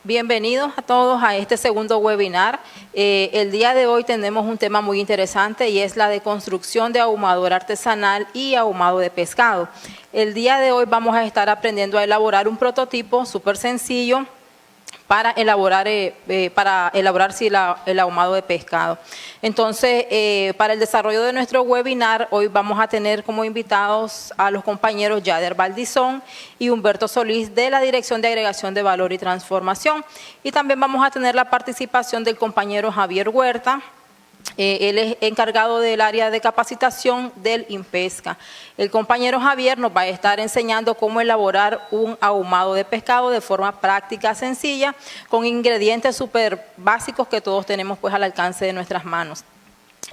Bienvenidos a todos a este segundo webinar. El día de hoy tenemos un tema muy interesante y es la de construcción de ahumador artesanal y ahumado de pescado. El día de hoy vamos a estar aprendiendo a elaborar un prototipo súper sencillo para elaborar el ahumado de pescado. Entonces, para el desarrollo de nuestro webinar, hoy vamos a tener como invitados a los compañeros Yader Valdizón y Humberto Solís de la Dirección de Agregación de Valor y Transformación. Y también vamos a tener la participación del compañero Javier Huerta. Él es encargado del área de capacitación del INPESCA. El compañero Javier nos va a estar enseñando cómo elaborar un ahumado de pescado de forma práctica, sencilla, con ingredientes súper básicos que todos tenemos pues al alcance de nuestras manos.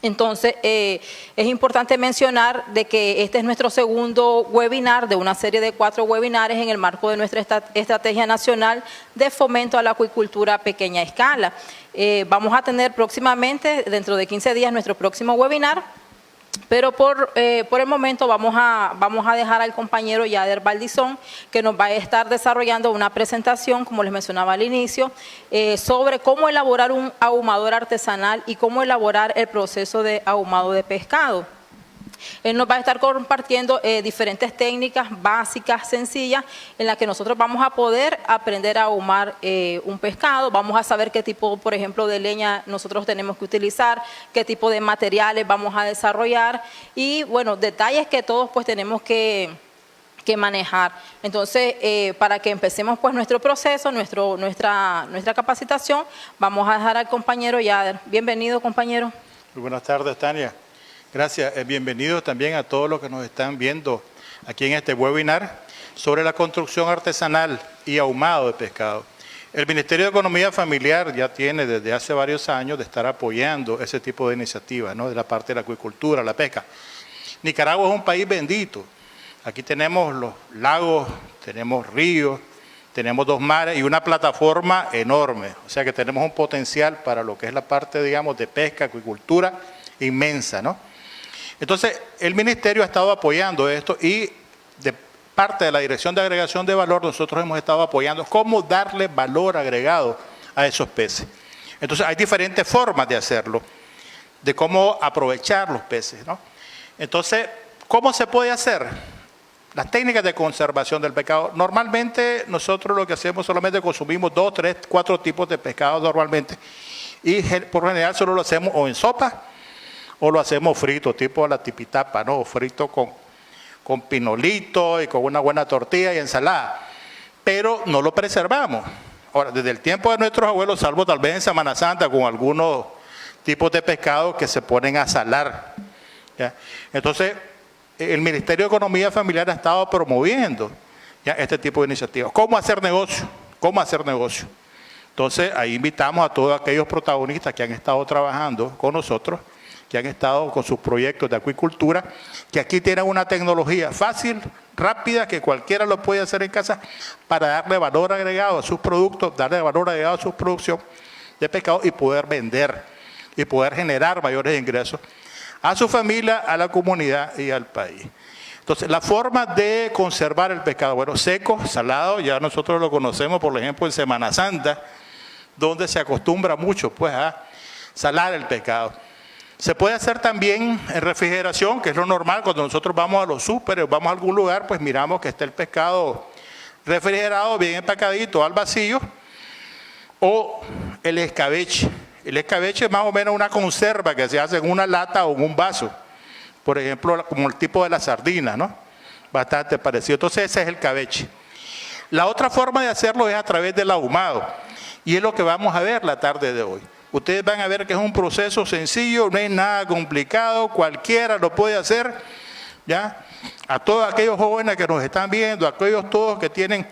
Entonces, es importante mencionar de que este es nuestro segundo webinar de una serie de 4 webinares en el marco de nuestra Estrategia Nacional de Fomento a la Acuicultura a Pequeña Escala. Vamos a tener próximamente, dentro de 15 días, nuestro próximo webinar, pero por el momento vamos a dejar al compañero Yader Valdizón, que nos va a estar desarrollando una presentación, como les mencionaba al inicio, sobre cómo elaborar un ahumador artesanal y cómo elaborar el proceso de ahumado de pescado. Él nos va a estar compartiendo diferentes técnicas básicas, sencillas, en las que nosotros vamos a poder aprender a ahumar un pescado. Vamos a saber qué tipo, por ejemplo, de leña nosotros tenemos que utilizar, qué tipo de materiales vamos a desarrollar y, bueno, detalles que todos pues tenemos que manejar. Entonces, para que empecemos pues nuestro proceso, nuestra capacitación, vamos a dejar al compañero Yader. Bienvenido, compañero. Muy buenas tardes, Tania. Gracias. Bienvenidos también a todos los que nos están viendo aquí en este webinar sobre la construcción artesanal y ahumado de pescado. El Ministerio de Economía Familiar ya tiene desde hace varios años de estar apoyando ese tipo de iniciativas, ¿no? De la parte de la acuicultura, la pesca. Nicaragua es un país bendito. Aquí tenemos los lagos, tenemos ríos, tenemos 2 mares y una plataforma enorme. O sea que tenemos un potencial para lo que es la parte, digamos, de pesca, acuicultura inmensa, ¿no? Entonces, el Ministerio ha estado apoyando esto y de parte de la Dirección de Agregación de Valor nosotros hemos estado apoyando cómo darle valor agregado a esos peces. Entonces, hay diferentes formas de hacerlo, de cómo aprovechar los peces, ¿no? Entonces, ¿cómo se puede hacer? Las técnicas de conservación del pescado. Normalmente, nosotros lo que hacemos solamente consumimos 2, 3, 4 tipos de pescado normalmente y por general solo lo hacemos o en sopa o lo hacemos frito, tipo la tipitapa, ¿no? Frito con pinolito y con una buena tortilla y ensalada. Pero no lo preservamos. Ahora, desde el tiempo de nuestros abuelos, salvo tal vez en Semana Santa, con algunos tipos de pescado que se ponen a salar, ¿ya? Entonces, el Ministerio de Economía Familiar ha estado promoviendo, ¿ya?, este tipo de iniciativas. ¿Cómo hacer negocio? ¿Cómo hacer negocio? Entonces, ahí invitamos a todos aquellos protagonistas que han estado trabajando con nosotros, que han estado con sus proyectos de acuicultura, que aquí tienen una tecnología fácil, rápida, que cualquiera lo puede hacer en casa para darle valor agregado a sus productos, darle valor agregado a su producción de pescado y poder vender y poder generar mayores ingresos a su familia, a la comunidad y al país. Entonces, la forma de conservar el pescado, bueno, seco, salado, ya nosotros lo conocemos, por ejemplo, en Semana Santa, donde se acostumbra mucho pues a salar el pescado. Se puede hacer también en refrigeración, que es lo normal. Cuando nosotros vamos a los súperes, vamos a algún lugar, pues miramos que está el pescado refrigerado, bien empacadito, al vacío. O el escabeche. El escabeche es más o menos una conserva que se hace en una lata o en un vaso. Por ejemplo, como el tipo de la sardina, ¿no? Bastante parecido. Entonces ese es el escabeche. La otra forma de hacerlo es a través del ahumado. Y es lo que vamos a ver la tarde de hoy. Ustedes van a ver que es un proceso sencillo, no es nada complicado, cualquiera lo puede hacer, ¿ya? A todos aquellos jóvenes que nos están viendo, a aquellos todos que tienen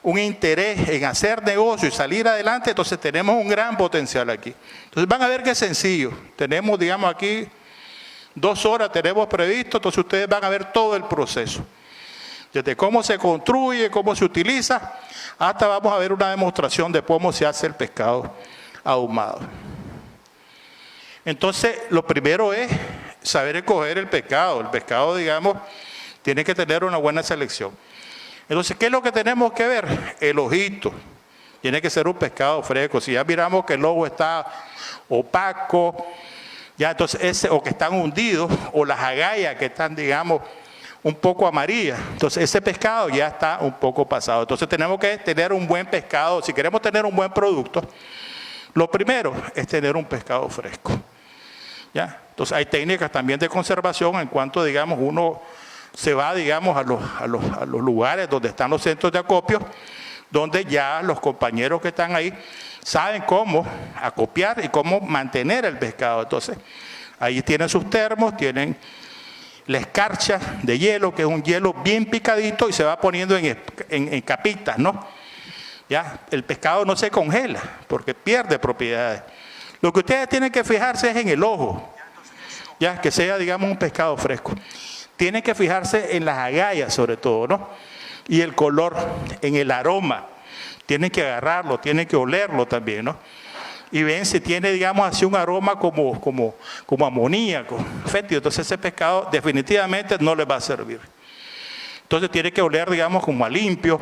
un interés en hacer negocio y salir adelante, entonces tenemos un gran potencial aquí. Entonces van a ver que es sencillo. Tenemos, digamos, aquí 2 horas tenemos previsto, entonces ustedes van a ver todo el proceso. Desde cómo se construye, cómo se utiliza, hasta vamos a ver una demostración de cómo se hace el pescado ahumado. Entonces, lo primero es saber escoger el pescado. El pescado, digamos, tiene que tener una buena selección. Entonces, ¿qué es lo que tenemos que ver? El ojito. Tiene que ser un pescado fresco. Si ya miramos que el ojo está opaco, ya entonces o que están hundidos, o las agallas que están, digamos, un poco amarillas, entonces ese pescado ya está un poco pasado. Entonces tenemos que tener un buen pescado. Si queremos tener un buen producto, lo primero es tener un pescado fresco. ¿Ya? Entonces hay técnicas también de conservación en cuanto, digamos, uno se va, digamos, a los lugares donde están los centros de acopio, donde ya los compañeros que están ahí saben cómo acopiar y cómo mantener el pescado. Entonces, ahí tienen sus termos, tienen la escarcha de hielo, que es un hielo bien picadito y se va poniendo en capitas, ¿no? Ya, el pescado no se congela porque pierde propiedades. Lo que ustedes tienen que fijarse es en el ojo, ya, que sea, digamos, un pescado fresco. Tienen que fijarse en las agallas sobre todo, ¿no? Y el color, en el aroma. Tienen que agarrarlo, tienen que olerlo también, ¿no? Y ven si tiene, digamos, así un aroma como amoníaco, fétido. Entonces ese pescado definitivamente no les va a servir. Entonces tiene que oler, digamos, como a limpio.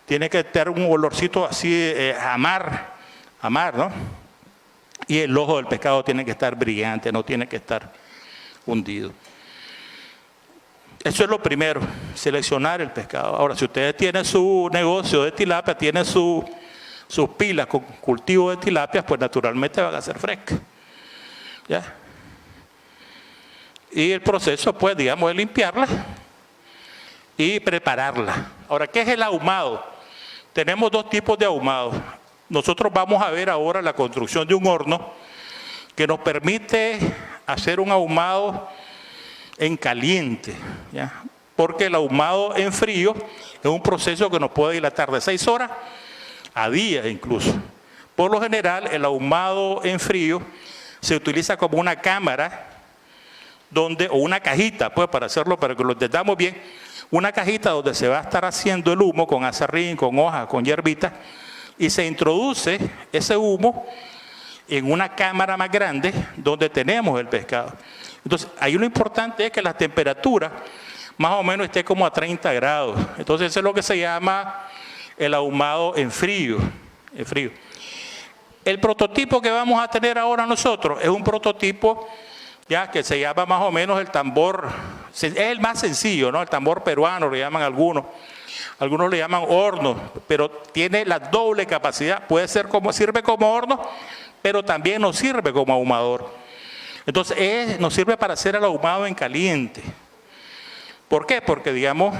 Tiene que tener un olorcito así a mar, ¿no? Y el ojo del pescado tiene que estar brillante, no tiene que estar hundido. Eso es lo primero, seleccionar el pescado. Ahora, si ustedes tienen su negocio de tilapia, tienen sus pilas con cultivo de tilapias, pues naturalmente van a ser frescas. ¿Ya? Y el proceso, pues, digamos, es limpiarla y prepararla. Ahora, ¿qué es el ahumado? Tenemos dos tipos de ahumado. Nosotros vamos a ver ahora la construcción de un horno que nos permite hacer un ahumado en caliente, ¿ya? Porque el ahumado en frío es un proceso que nos puede dilatar de 6 horas a días incluso. Por lo general, el ahumado en frío se utiliza como una cámara o una cajita, pues, para hacerlo, para que lo entendamos bien, una cajita donde se va a estar haciendo el humo con aserrín, con hojas, con hierbitas, y se introduce ese humo en una cámara más grande donde tenemos el pescado. Entonces, ahí lo importante es que la temperatura más o menos esté como a 30 grados. Entonces, eso es lo que se llama el ahumado en frío. El prototipo que vamos a tener ahora nosotros es un prototipo ya que se llama más o menos el tambor, es el más sencillo, ¿no? El tambor peruano, le llaman algunos le llaman horno, pero tiene la doble capacidad, sirve como horno, pero también nos sirve como ahumador. Entonces, nos sirve para hacer el ahumado en caliente. ¿Por qué? Porque, digamos,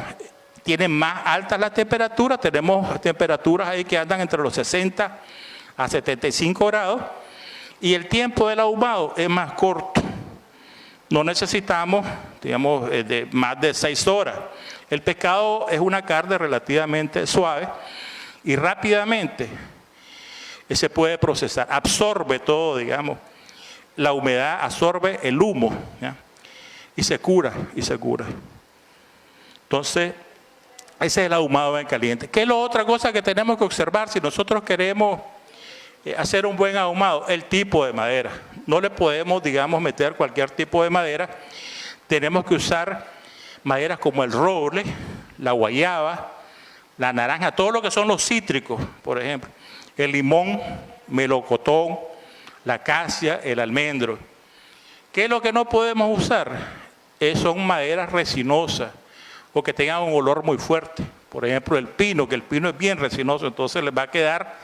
tiene más altas las temperaturas, tenemos temperaturas ahí que andan entre los 60 a 75 grados, y el tiempo del ahumado es más corto. No necesitamos, digamos, de más de 6 horas. El pescado es una carne relativamente suave y rápidamente se puede procesar. Absorbe todo, digamos. La humedad absorbe el humo, ¿ya? Y se cura. Entonces, ese es el ahumado en caliente. ¿Qué es la otra cosa que tenemos que observar si nosotros queremos hacer un buen ahumado? El tipo de madera. No le podemos, digamos, meter cualquier tipo de madera. Tenemos que usar maderas como el roble, la guayaba, la naranja, todo lo que son los cítricos, por ejemplo. El limón, melocotón, la acacia, el almendro. ¿Qué es lo que no podemos usar? Son maderas resinosas o que tengan un olor muy fuerte. Por ejemplo, el pino, que el pino es bien resinoso, entonces les va a quedar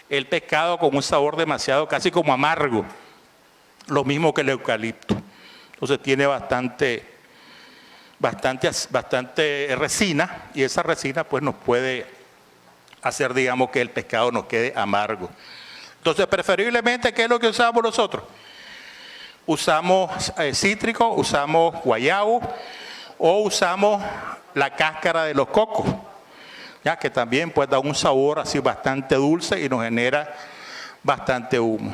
el pescado con un sabor demasiado, casi como amargo. Lo mismo que el eucalipto. Entonces tiene bastante resina, y esa resina pues nos puede hacer, digamos, que el pescado nos quede amargo. Entonces, preferiblemente, ¿qué es lo que usamos nosotros? Usamos cítrico, usamos guayabo o usamos la cáscara de los cocos, ya que también pues da un sabor así bastante dulce y nos genera bastante humo.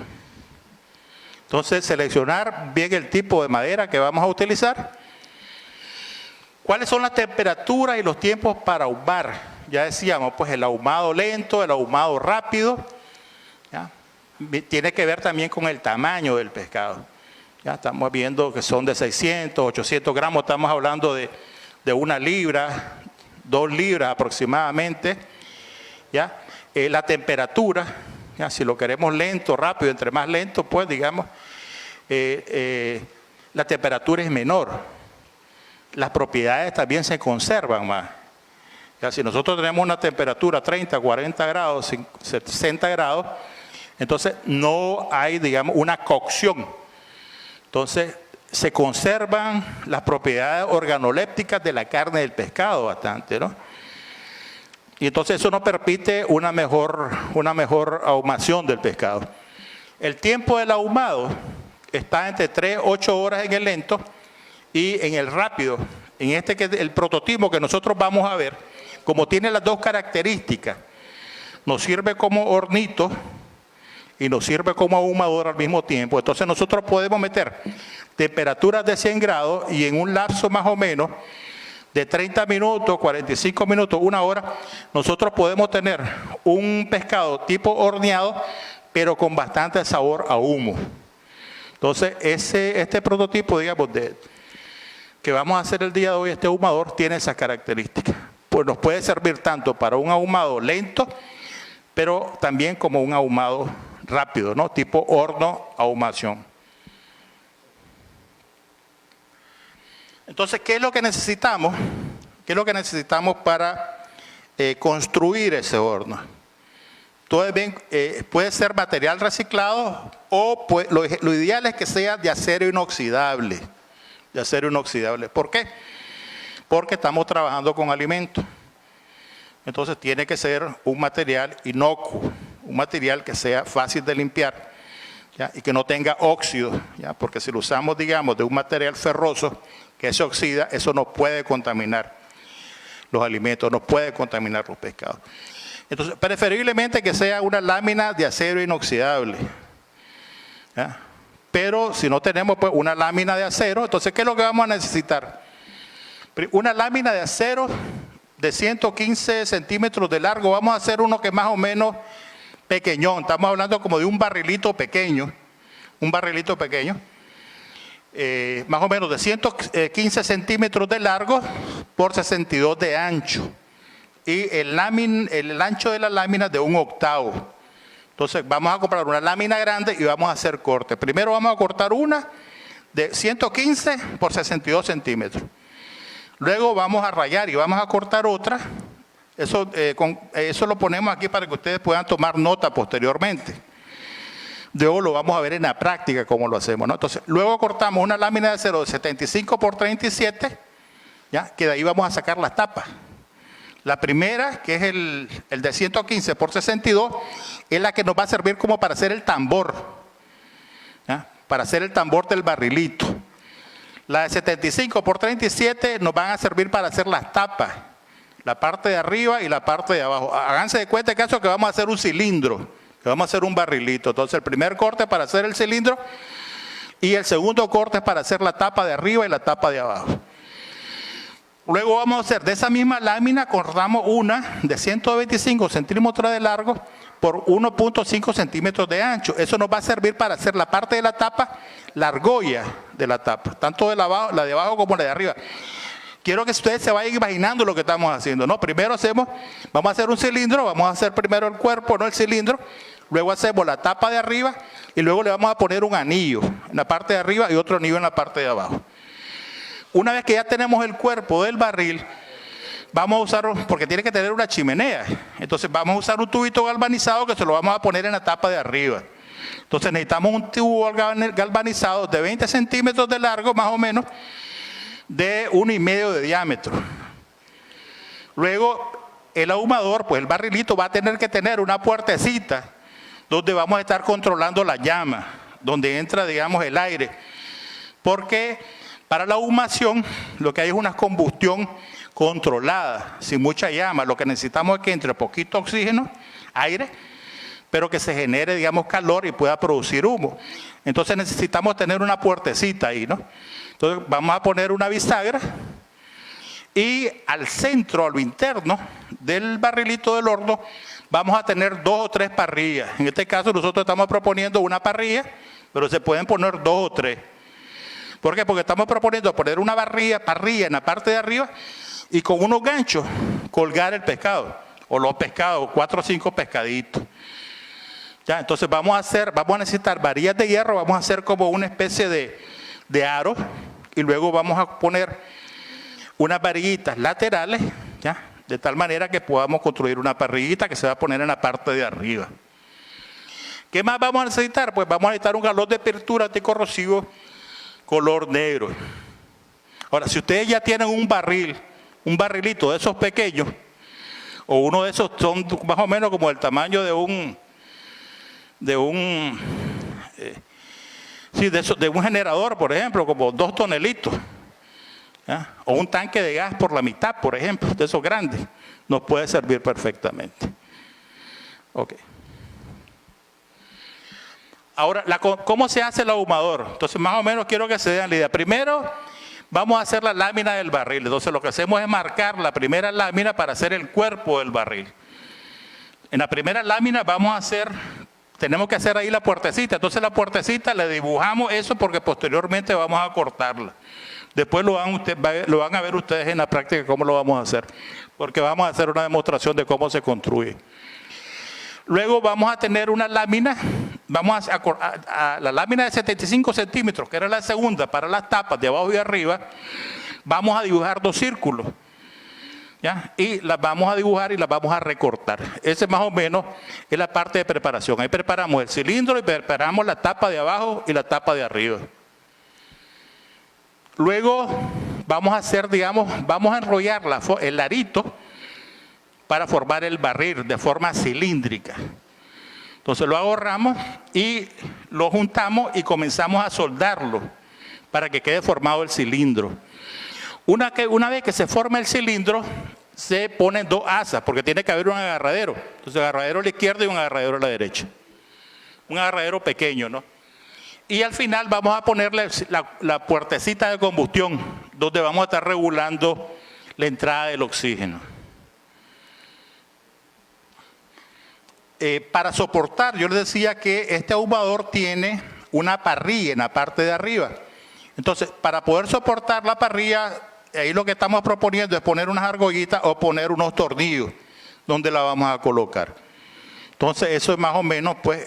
Entonces, seleccionar bien el tipo de madera que vamos a utilizar. ¿Cuáles son las temperaturas y los tiempos para ahumar? Ya decíamos, pues el ahumado lento, el ahumado rápido, ¿ya? Tiene que ver también con el tamaño del pescado. Ya estamos viendo que son de 600, 800 gramos, estamos hablando de 1 libra, 2 libras aproximadamente, ¿ya? La temperatura, ya, si lo queremos lento, rápido, entre más lento, pues digamos, la temperatura es menor. Las propiedades también se conservan más. Ya, si nosotros tenemos una temperatura 30, 40 grados, 60 grados, entonces no hay, digamos, una cocción. Entonces se conservan las propiedades organolépticas de la carne del pescado bastante, ¿no? Y entonces eso nos permite una mejor ahumación del pescado. El tiempo del ahumado está entre 3 a 8 horas en el lento y en el rápido. En este que es el prototipo que nosotros vamos a ver, como tiene las dos características, nos sirve como hornito y nos sirve como ahumador al mismo tiempo. Entonces nosotros podemos meter temperaturas de 100 grados y en un lapso más o menos de 30 minutos, 45 minutos, 1 hora, nosotros podemos tener un pescado tipo horneado, pero con bastante sabor a humo. Entonces, este prototipo, digamos, que vamos a hacer el día de hoy, este ahumador, tiene esas características. Pues nos puede servir tanto para un ahumado lento, pero también como un ahumado rápido, ¿no? Tipo horno ahumación. Entonces, ¿qué es lo que necesitamos? ¿Qué es lo que necesitamos para construir ese horno? Entonces, bien, puede ser material reciclado o pues, lo ideal es que sea de acero inoxidable. De acero inoxidable. ¿Por qué? Porque estamos trabajando con alimentos. Entonces, tiene que ser un material inocuo, un material que sea fácil de limpiar, ¿ya? Y que no tenga óxido, ¿ya? Porque si lo usamos, digamos, de un material ferroso que se oxida, eso nos puede contaminar los alimentos, nos puede contaminar los pescados. Entonces, preferiblemente que sea una lámina de acero inoxidable, ¿ya? Pero si no tenemos pues, una lámina de acero, entonces, ¿qué es lo que vamos a necesitar? Una lámina de acero de 115 centímetros de largo. Vamos a hacer uno que es más o menos pequeñón. Estamos hablando como de un barrilito pequeño. Un barrilito pequeño. Más o menos de 115 centímetros de largo por 62 de ancho. Y el ancho de la lámina de 1/8. Entonces vamos a comprar una lámina grande y vamos a hacer corte. Primero vamos a cortar una de 115 por 62 centímetros. Luego vamos a rayar y vamos a cortar otra. Eso lo ponemos aquí para que ustedes puedan tomar nota posteriormente. Luego lo vamos a ver en la práctica cómo lo hacemos, ¿no? Entonces, luego cortamos una lámina de acero de 75 por 37, ¿ya? Que de ahí vamos a sacar las tapas. La primera, que es el de 115 por 62, es la que nos va a servir como para hacer el tambor, ¿ya? Para hacer el tambor del barrilito. La de 75 por 37 nos van a servir para hacer las tapas, la parte de arriba y la parte de abajo. Háganse de cuenta que vamos a hacer un cilindro, que vamos a hacer un barrilito. Entonces el primer corte para hacer el cilindro y el segundo corte es para hacer la tapa de arriba y la tapa de abajo. Luego vamos a hacer de esa misma lámina, cortamos una de 125 centímetros de largo por 1.5 centímetros de ancho. Eso nos va a servir para hacer la parte de la tapa, la argolla de la tapa, tanto de la de abajo como la de arriba. Quiero que ustedes se vayan imaginando lo que estamos haciendo, ¿no? Primero vamos a hacer un cilindro, vamos a hacer primero el cuerpo, no el cilindro, luego hacemos la tapa de arriba y luego le vamos a poner un anillo en la parte de arriba y otro anillo en la parte de abajo. Una vez que ya tenemos el cuerpo del barril, vamos a usar, porque tiene que tener una chimenea, entonces vamos a usar un tubito galvanizado que se lo vamos a poner en la tapa de arriba. Entonces necesitamos un tubo galvanizado de 20 centímetros de largo, más o menos, de 1,5 de diámetro. Luego, el ahumador, pues el barrilito va a tener que tener una puertecita donde vamos a estar controlando la llama, donde entra, digamos, el aire. Porque para la ahumación, lo que hay es una combustión controlada, sin mucha llama. Lo que necesitamos es que entre poquito oxígeno, aire, pero que se genere, digamos, calor y pueda producir humo. Entonces necesitamos tener una puertecita ahí, ¿no? Entonces vamos a poner una bisagra y al centro, a lo interno del barrilito del horno, vamos a tener 2 o 3 parrillas. En este caso nosotros estamos proponiendo una parrilla, pero se pueden poner 2 o 3. ¿Por qué? Porque estamos proponiendo poner una parrilla en la parte de arriba y con unos ganchos colgar el pescado o los pescados, 4 o 5 pescaditos. Ya, entonces vamos a necesitar varillas de hierro, vamos a hacer como una especie de aro y luego vamos a poner unas varillitas laterales, ya, de tal manera que podamos construir una parrillita que se va a poner en la parte de arriba. ¿Qué más vamos a necesitar? Pues vamos a necesitar un galón de pintura anticorrosivo color negro. Ahora, si ustedes ya tienen un barrilito de esos pequeños, o uno de esos son más o menos como el tamaño de un generador, por ejemplo, como 2 tonelitos, ¿ya? O un tanque de gas por la mitad, por ejemplo, de esos grandes, nos puede servir perfectamente. Ok. Ahora, ¿cómo se hace el ahumador? Entonces, más o menos quiero que se den la idea. Primero, vamos a hacer la lámina del barril. Entonces, lo que hacemos es marcar la primera lámina para hacer el cuerpo del barril. En la primera lámina tenemos que hacer ahí la puertecita. Entonces, la puertecita le dibujamos eso porque posteriormente vamos a cortarla. Después lo van a ver ustedes en la práctica cómo lo vamos a hacer, porque vamos a hacer una demostración de cómo se construye. Luego vamos a tener una lámina, a la lámina de 75 centímetros, que era la segunda para las tapas de abajo y arriba, vamos a dibujar 2 círculos, ¿ya? Y las vamos a dibujar y las vamos a recortar. Ese más o menos es la parte de preparación. Ahí preparamos el cilindro y preparamos la tapa de abajo y la tapa de arriba. Luego vamos a enrollar el arito para formar el barril de forma cilíndrica. Entonces lo agarramos y lo juntamos y comenzamos a soldarlo para que quede formado el cilindro. Una vez que se forma el cilindro, se ponen 2 asas, porque tiene que haber un agarradero. Entonces agarradero a la izquierda y un agarradero a la derecha. Un agarradero pequeño, ¿no? Y al final vamos a ponerle la puertecita de combustión, donde vamos a estar regulando la entrada del oxígeno. Para soportar, yo les decía que este ahumador tiene una parrilla en la parte de arriba. Entonces, para poder soportar la parrilla, ahí lo que estamos proponiendo es poner unas argollitas o poner unos tornillos donde la vamos a colocar. Entonces, eso es más o menos, pues,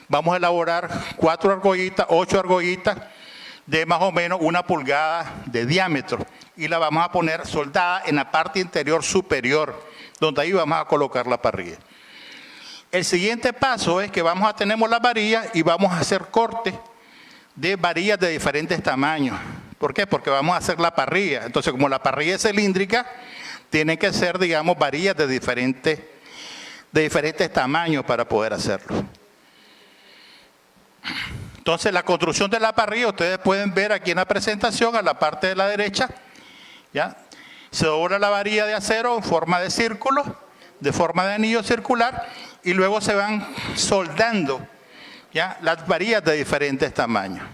vamos a elaborar 4 argollitas, 8 argollitas de más o menos 1 pulgada de diámetro y la vamos a poner soldada en la parte interior superior, donde ahí vamos a colocar la parrilla. El siguiente paso es que tenemos las varillas y vamos a hacer cortes de varillas de diferentes tamaños. ¿Por qué? Porque vamos a hacer la parrilla. Entonces, como la parrilla es cilíndrica, tienen que ser, digamos, varillas de diferentes tamaños para poder hacerlo. Entonces, la construcción de la parrilla, ustedes pueden ver aquí en la presentación, a la parte de la derecha, ¿ya? Se dobla la varilla de acero en forma de círculo, de forma de anillo circular, y luego se van soldando, ¿ya?, las varillas de diferentes tamaños.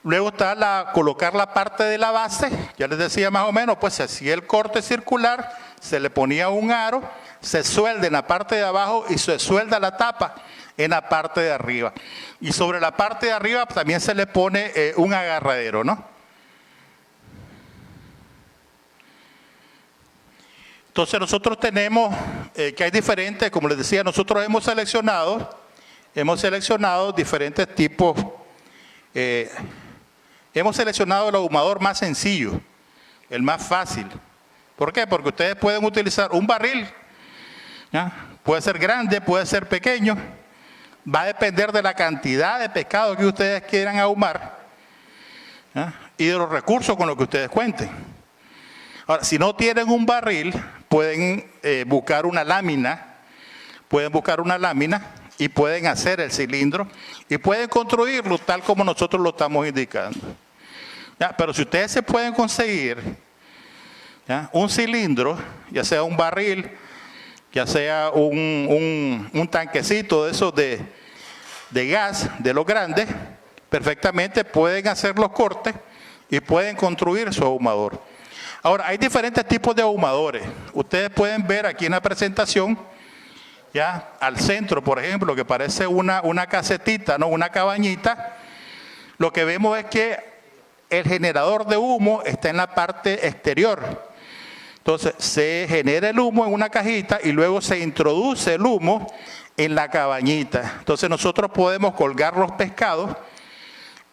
Luego está colocar la parte de la base. Ya les decía más o menos, pues se hacía el corte circular, se le ponía un aro, se suelda en la parte de abajo y se suelda la tapa en la parte de arriba. Y sobre la parte de arriba también se le pone un agarradero, ¿no? Entonces nosotros tenemos, que hay diferentes, como les decía, nosotros hemos seleccionado diferentes tipos. Hemos seleccionado el ahumador más sencillo, el más fácil. ¿Por qué? Porque ustedes pueden utilizar un barril, ¿ya? Puede ser grande, puede ser pequeño, va a depender de la cantidad de pescado que ustedes quieran ahumar, ¿ya?, y de los recursos con los que ustedes cuenten. Ahora, si no tienen un barril, pueden buscar una lámina, y pueden hacer el cilindro y pueden construirlo tal como nosotros lo estamos indicando. ¿Ya? Pero si ustedes se pueden conseguir, ¿ya?, un cilindro, ya sea un barril, ya sea un tanquecito de esos de gas, de los grandes, perfectamente pueden hacer los cortes y pueden construir su ahumador. Ahora, hay diferentes tipos de ahumadores. Ustedes pueden ver aquí en la presentación, ya al centro, por ejemplo, que parece una casetita, ¿no?, una cabañita. Lo que vemos es que el generador de humo está en la parte exterior. Entonces se genera el humo en una cajita y luego se introduce el humo en la cabañita. Entonces nosotros podemos colgar los pescados.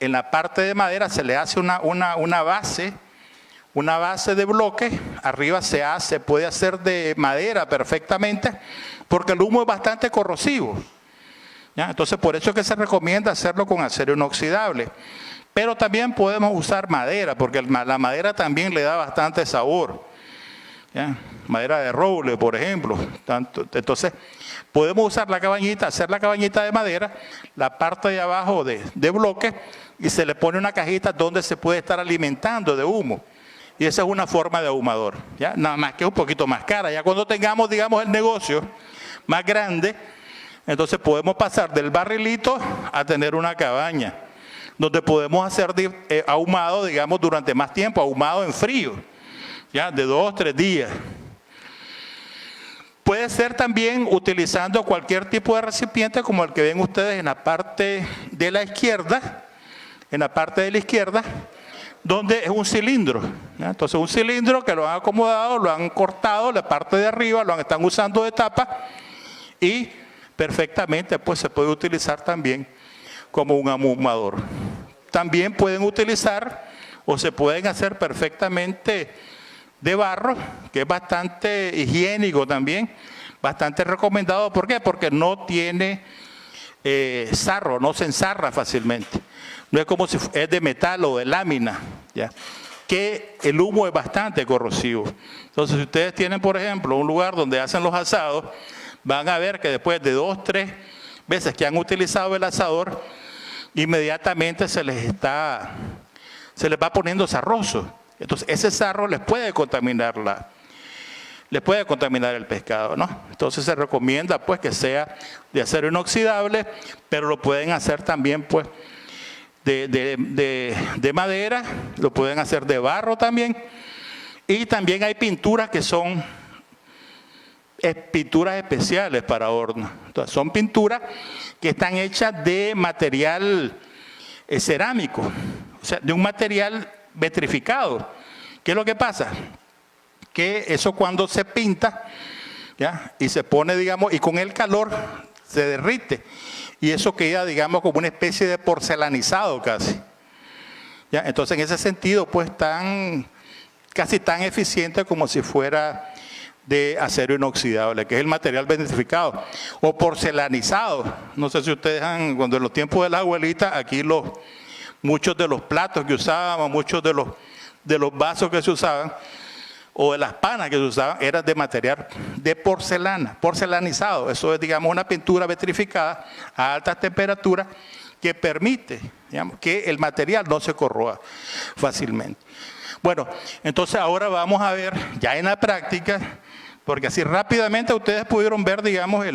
En la parte de madera se le hace una base de bloque. Arriba se puede hacer de madera perfectamente porque el humo es bastante corrosivo. ¿Ya? Entonces por eso es que se recomienda hacerlo con acero inoxidable. Pero también podemos usar madera porque la madera también le da bastante sabor. ¿Ya? Madera de roble, por ejemplo. Entonces, podemos usar la cabañita, hacer la cabañita de madera, la parte de abajo de bloque, y se le pone una cajita donde se puede estar alimentando de humo. Y esa es una forma de ahumador. ¿Ya? Nada más que un poquito más cara. Ya cuando tengamos, digamos, el negocio más grande, entonces podemos pasar del barrilito a tener una cabaña, donde podemos hacer ahumado, digamos, durante más tiempo, ahumado en frío. ¿Ya? De 2 o 3 días. Puede ser también utilizando cualquier tipo de recipiente como el que ven ustedes en la parte de la izquierda, donde es un cilindro. ¿Ya? Entonces un cilindro que lo han acomodado, lo han cortado, la parte de arriba lo están usando de tapa y perfectamente pues se puede utilizar también como un ahumador. También pueden utilizar o se pueden hacer perfectamente de barro, que es bastante higiénico también, bastante recomendado. ¿Por qué? Porque no tiene sarro, no se ensarra fácilmente. No es como si es de metal o de lámina, ¿ya? Que el humo es bastante corrosivo. Entonces, si ustedes tienen, por ejemplo, un lugar donde hacen los asados, van a ver que después de 2 o 3 veces que han utilizado el asador, inmediatamente se les va poniendo sarroso. Entonces, ese sarro les puede contaminar el pescado, ¿no? Entonces, se recomienda, pues, que sea de acero inoxidable, pero lo pueden hacer también, pues, de madera, lo pueden hacer de barro también. Y también hay pinturas que son pinturas especiales para horno. Entonces, son pinturas que están hechas de material cerámico, o sea, de un material vitrificado. ¿Qué es lo que pasa? Que eso cuando se pinta, ¿ya? Y se pone, digamos, y con el calor se derrite. Y eso queda, digamos, como una especie de porcelanizado casi. ¿Ya? Entonces, en ese sentido, pues, casi tan eficiente como si fuera de acero inoxidable, que es el material vitrificado. O porcelanizado. No sé si ustedes cuando en los tiempos de la abuelita, aquí muchos de los platos que usábamos, muchos de los vasos que se usaban, o de las panas que se usaban, eran de material de porcelana, porcelanizado. Eso es, digamos, una pintura vitrificada a altas temperaturas que permite, digamos, que el material no se corroa fácilmente. Bueno, entonces ahora vamos a ver, ya en la práctica, porque así rápidamente ustedes pudieron ver, digamos,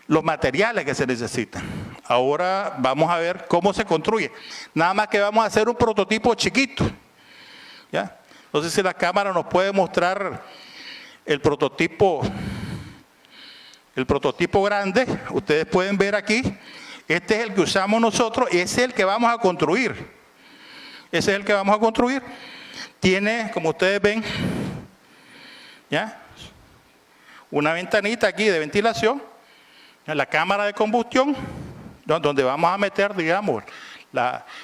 los materiales que se necesitan. Ahora vamos a ver cómo se construye. Nada más que vamos a hacer un prototipo chiquito. ¿Ya? No sé si la cámara nos puede mostrar el prototipo grande. Ustedes pueden ver aquí. Este es el que usamos nosotros y ese es el que vamos a construir. Ese es el que vamos a construir. Tiene, como ustedes ven, ¿ya? Una ventanita aquí de ventilación, la cámara de combustión, donde vamos a meter, digamos,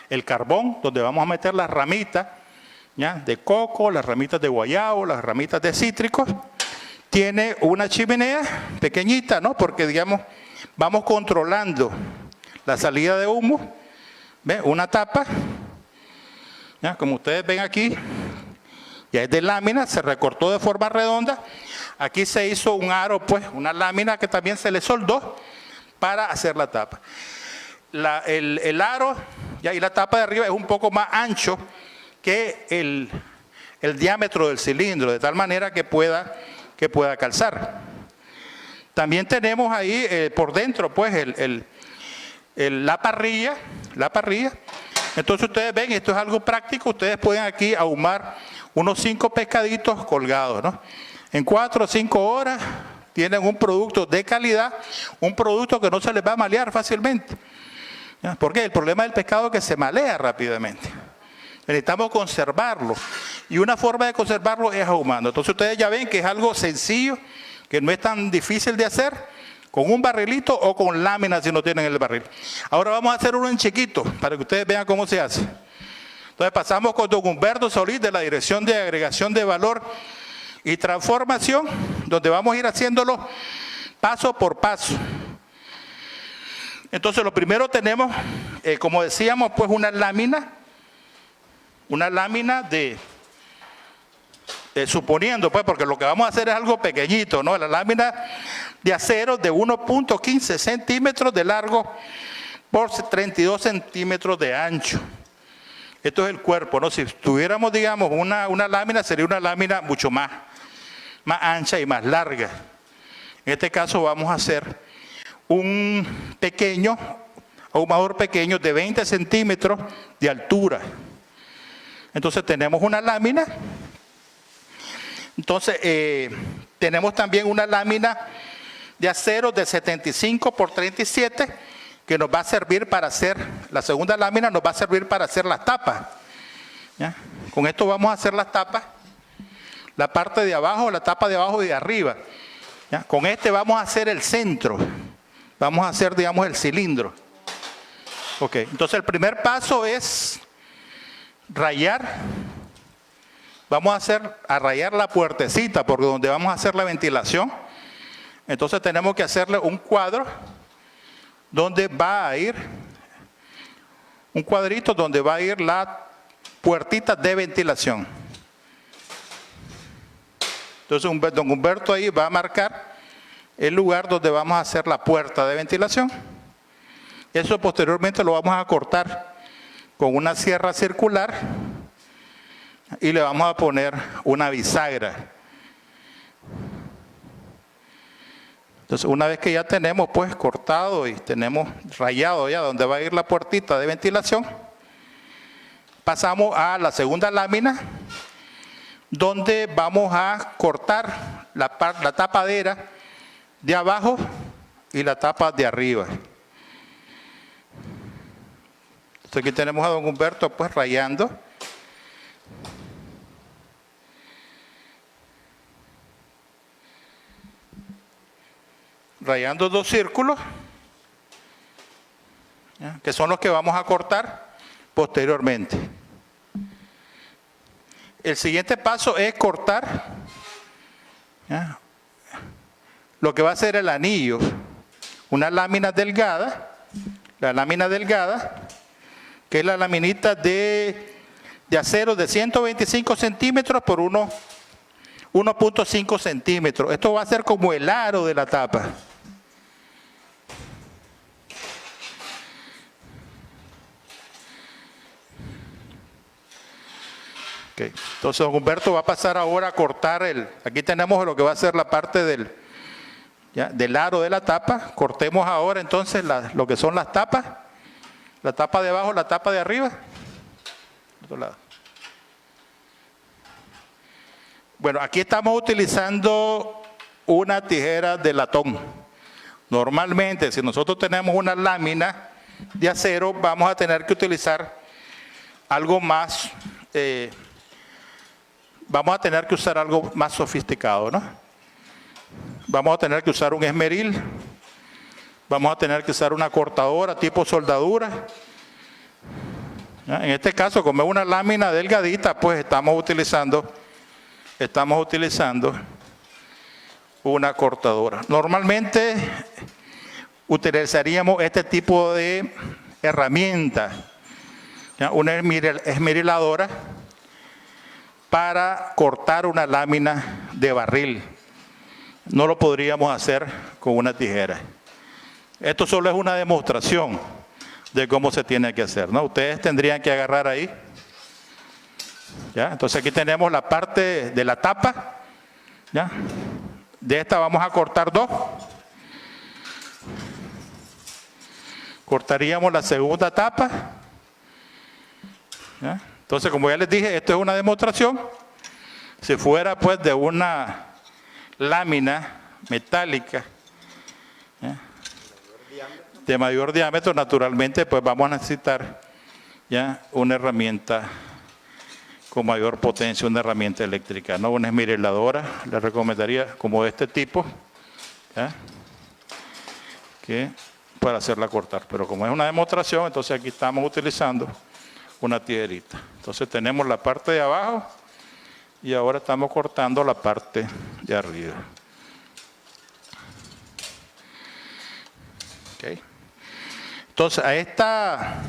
el carbón, donde vamos a meter las ramitas, ¿ya? De coco, las ramitas de guayabo, las ramitas de cítricos. Tiene una chimenea pequeñita, ¿no? Porque, digamos, vamos controlando la salida de humo. ¿Ve? Una tapa, ¿ya? Como ustedes ven aquí, ya es de lámina, se recortó de forma redonda. Aquí se hizo un aro, pues, una lámina que también se le soldó para hacer la tapa. El aro, ¿ya? Y la tapa de arriba es un poco más ancho que el diámetro del cilindro, de tal manera que pueda calzar. También tenemos ahí por dentro, pues, la parrilla. Entonces ustedes ven, esto es algo práctico, ustedes pueden aquí ahumar unos 5 pescaditos colgados, ¿no? En 4 o 5 horas tienen un producto de calidad, un producto que no se les va a malear fácilmente. ¿Ya? ¿Por qué? El problema del pescado es que se malea rápidamente. Necesitamos conservarlo. Y una forma de conservarlo es ahumando. Entonces ustedes ya ven que es algo sencillo, que no es tan difícil de hacer, con un barrilito o con láminas si no tienen el barril. Ahora vamos a hacer uno en chiquito, para que ustedes vean cómo se hace. Entonces pasamos con don Humberto Solís de la Dirección de Agregación de Valor y Transformación, donde vamos a ir haciéndolo paso por paso. Entonces lo primero tenemos, como decíamos, pues una lámina de, suponiendo pues, porque lo que vamos a hacer es algo pequeñito, ¿no? La lámina de acero de 1.15 centímetros de largo por 32 centímetros de ancho. Esto es el cuerpo, ¿no? Si tuviéramos, digamos, una lámina, sería una lámina mucho más ancha y más larga. En este caso vamos a hacer un ahumador pequeño de 20 centímetros de altura. Entonces tenemos una lámina. Entonces tenemos también una lámina de acero de 75 por 37 que nos va a servir para hacer, la segunda lámina nos va a servir para hacer las tapas. ¿Ya? Con esto vamos a hacer las tapas, la parte de abajo, la tapa de abajo y de arriba. ¿Ya? Con este vamos a hacer el centro, vamos a hacer, digamos, el cilindro. Ok, entonces el primer paso es rayar. Vamos a rayar la puertecita, porque donde vamos a hacer la ventilación, entonces tenemos que hacerle un cuadro donde va a ir, un cuadrito donde va a ir la puertita de ventilación. Entonces don Humberto ahí va a marcar el lugar donde vamos a hacer la puerta de ventilación. Eso posteriormente lo vamos a cortar con una sierra circular y le vamos a poner una bisagra. Entonces, una vez que ya tenemos pues cortado y tenemos rayado ya donde va a ir la puertita de ventilación, pasamos a la segunda lámina, donde vamos a cortar la tapadera de abajo y la tapa de arriba. Entonces aquí tenemos a don Humberto pues rayando. Rayando dos círculos, ¿ya? Que son los que vamos a cortar posteriormente. El siguiente paso es cortar, ¿ya?, lo que va a ser el anillo, una lámina delgada, la lámina delgada, que es la laminita de acero de 125 centímetros por 1.5 centímetros. Esto va a ser como el aro de la tapa. Okay. Entonces don Humberto va a pasar ahora a cortar aquí tenemos lo que va a ser la parte del aro de la tapa. Cortemos ahora entonces lo que son las tapas, la tapa de abajo, la tapa de arriba. Otro lado. Bueno, aquí estamos utilizando una tijera de latón. Normalmente, si nosotros tenemos una lámina de acero, vamos a tener que utilizar algo más, vamos a tener que usar algo más sofisticado, ¿no? Vamos a tener que usar un esmeril, vamos a tener que usar una cortadora tipo soldadura. ¿Ya? En este caso, como es una lámina delgadita, pues estamos utilizando una cortadora. Normalmente utilizaríamos este tipo de herramienta, ¿ya?, una esmeriladora, para cortar una lámina de barril. No lo podríamos hacer con una tijera. Esto solo es una demostración de cómo se tiene que hacer, ¿no? Ustedes tendrían que agarrar ahí. ¿Ya? Entonces aquí tenemos la parte de la tapa. ¿Ya? De esta vamos a cortar dos. Cortaríamos la segunda tapa. ¿Ya? Entonces, como ya les dije, esto es una demostración. Si fuera pues de una lámina metálica, ¿ya?, de mayor diámetro, naturalmente pues vamos a necesitar ya una herramienta con mayor potencia una herramienta eléctrica, ¿no? Una esmeriladora, le recomendaría como de este tipo, ¿ya? Que para hacerla cortar. Pero como es una demostración, entonces aquí estamos utilizando una tijerita. Entonces tenemos la parte de abajo y ahora estamos cortando la parte de arriba. Okay. Entonces a esta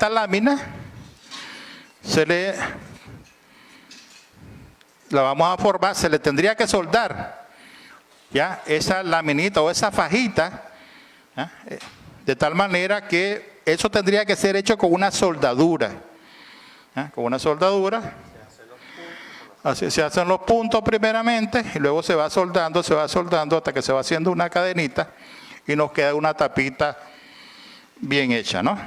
lámina la vamos a formar, se le tendría que soldar, ¿ya? Esa laminita o esa fajita, ¿ya? De tal manera que eso tendría que ser hecho con una soldadura, ¿ya? Con una soldadura. Así se hacen los puntos primeramente y luego se va soldando hasta que se va haciendo una cadenita y nos queda una tapita bien hecha, ¿no?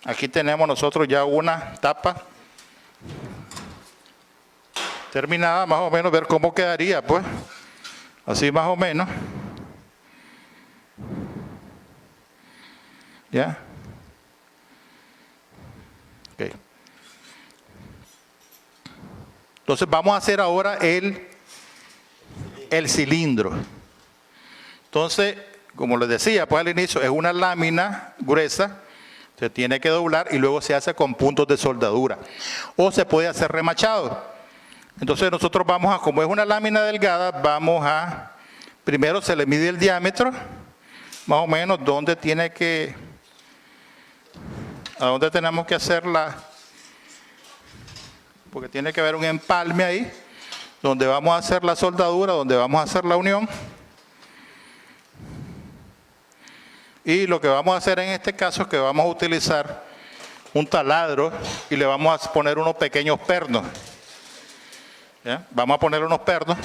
Aquí tenemos nosotros ya una tapa terminada, más o menos, ver cómo quedaría, pues. Así más o menos. ¿Ya? Ok. Entonces vamos a hacer ahora el cilindro. Entonces, como les decía, pues al inicio es una lámina gruesa, se tiene que doblar y luego se hace con puntos de soldadura. O se puede hacer remachado. Entonces nosotros vamos a, como es una lámina delgada, primero se le mide el diámetro, más o menos a dónde tenemos que hacerla, porque tiene que haber un empalme ahí, donde vamos a hacer la soldadura, donde vamos a hacer la unión. Y lo que vamos a hacer en este caso es que vamos a utilizar un taladro y le vamos a poner unos pequeños pernos. ¿Ya? Vamos a poner unos pernos.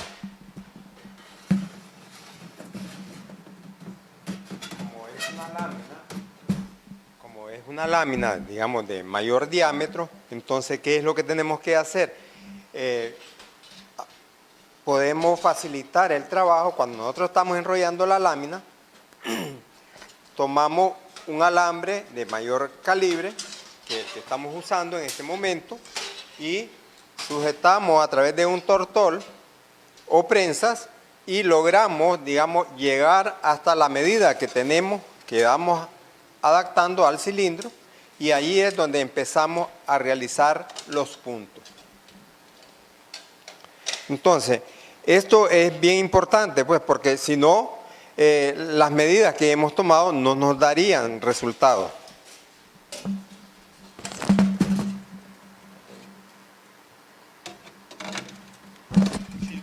Como es una lámina, digamos, de mayor diámetro, entonces, ¿qué es lo que tenemos que hacer? Podemos facilitar el trabajo cuando nosotros estamos enrollando la lámina. Tomamos un alambre de mayor calibre que estamos usando en este momento y sujetamos a través de un tortol o prensas y logramos, digamos, llegar hasta la medida que tenemos, que vamos adaptando al cilindro, y ahí es donde empezamos a realizar los puntos. Entonces, esto es bien importante, pues, porque si no, las medidas que hemos tomado no nos darían resultados.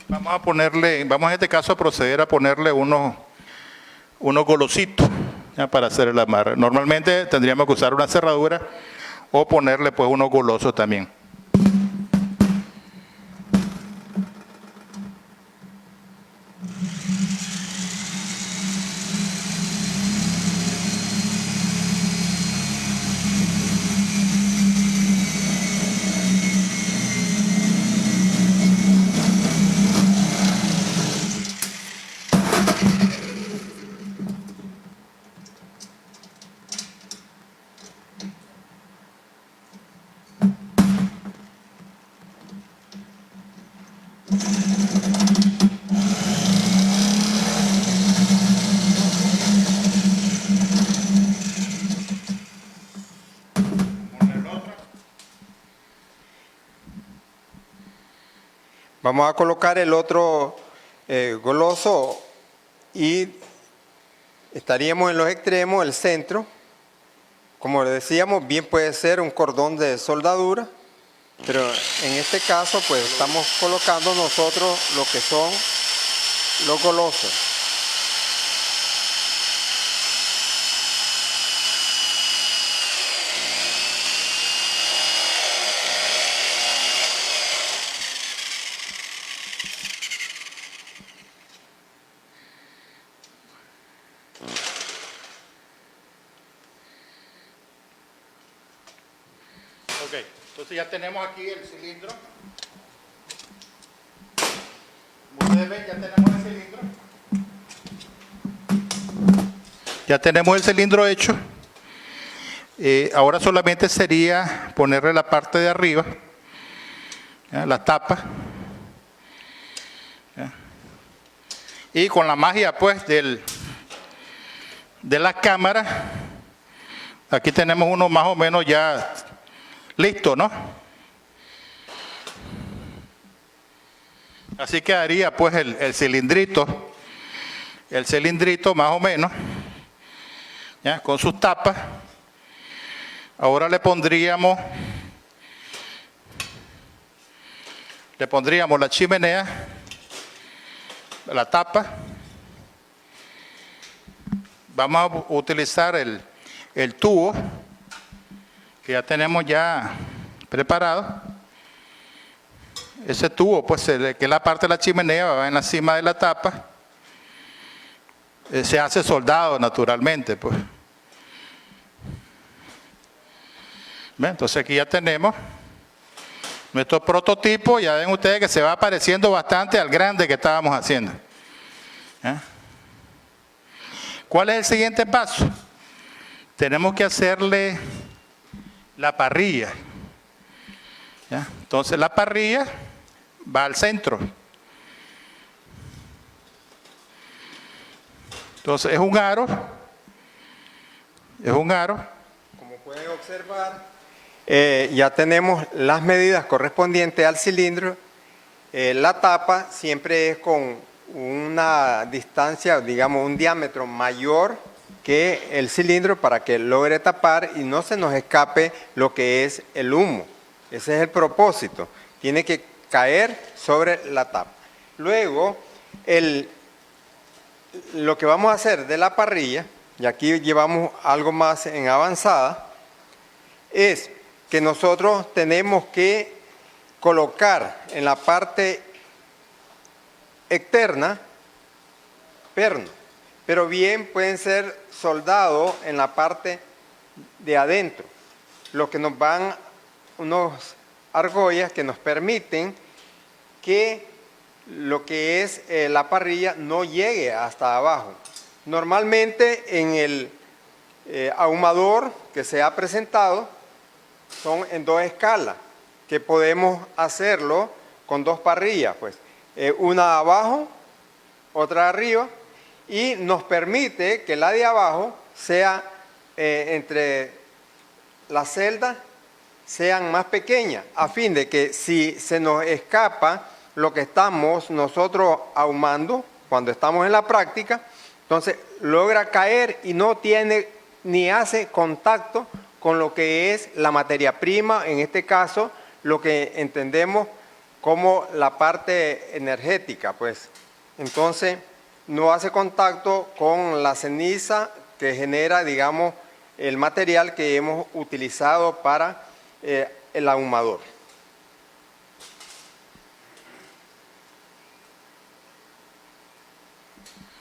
Vamos en este caso a proceder a ponerle unos golositos, ¿ya? Para hacer el amarre. Normalmente tendríamos que usar una cerradura o ponerle pues unos golosos también. Vamos a colocar el otro goloso y estaríamos en los extremos, el centro. Como le decíamos, bien puede ser un cordón de soldadura, pero en este caso pues estamos colocando nosotros lo que son los golosos. Ok, entonces ya tenemos aquí el cilindro. Como ustedes ven, ya tenemos el cilindro. Ya tenemos el cilindro hecho. Ahora solamente sería ponerle la parte de arriba, ¿ya? La tapa, ¿ya? Y con la magia pues de la cámara, aquí tenemos uno más o menos ya listo, ¿no? Así quedaría pues el cilindrito más o menos, ¿ya? Con sus tapas. Ahora le pondríamos la chimenea, la tapa. Vamos a utilizar el tubo que ya tenemos ya preparado. Ese tubo, pues, que es la parte de la chimenea, va en la cima de la tapa. Se hace soldado naturalmente, pues. ¿Ven? Entonces aquí ya tenemos nuestro prototipo. Ya ven ustedes que se va pareciendo bastante al grande que estábamos haciendo. ¿Eh? ¿Cuál es el siguiente paso? Tenemos que hacerle la parrilla. ¿Ya? Entonces la parrilla va al centro. Entonces es un aro. Como pueden observar, ya tenemos las medidas correspondientes al cilindro. La tapa siempre es con una distancia, digamos un diámetro mayor que el cilindro para que logre tapar y no se nos escape lo que es el humo. Ese es el propósito. Tiene que caer sobre la tapa. Luego, lo que vamos a hacer de la parrilla, y aquí llevamos algo más en avanzada, es que nosotros tenemos que colocar en la parte externa perno, pero bien pueden ser soldados en la parte de adentro, lo que nos van unos argollas que nos permiten que lo que es la parrilla no llegue hasta abajo. Normalmente en el ahumador que se ha presentado son en 2 escalas, que podemos hacerlo con 2 parrillas, pues una abajo, otra arriba, y nos permite que la de abajo sea entre las celdas sean más pequeñas, a fin de que si se nos escapa lo que estamos nosotros ahumando cuando estamos en la práctica, entonces logra caer y no tiene ni hace contacto con lo que es la materia prima, en este caso lo que entendemos como la parte energética, pues. Entonces no hace contacto con la ceniza que genera, digamos, el material que hemos utilizado para el ahumador.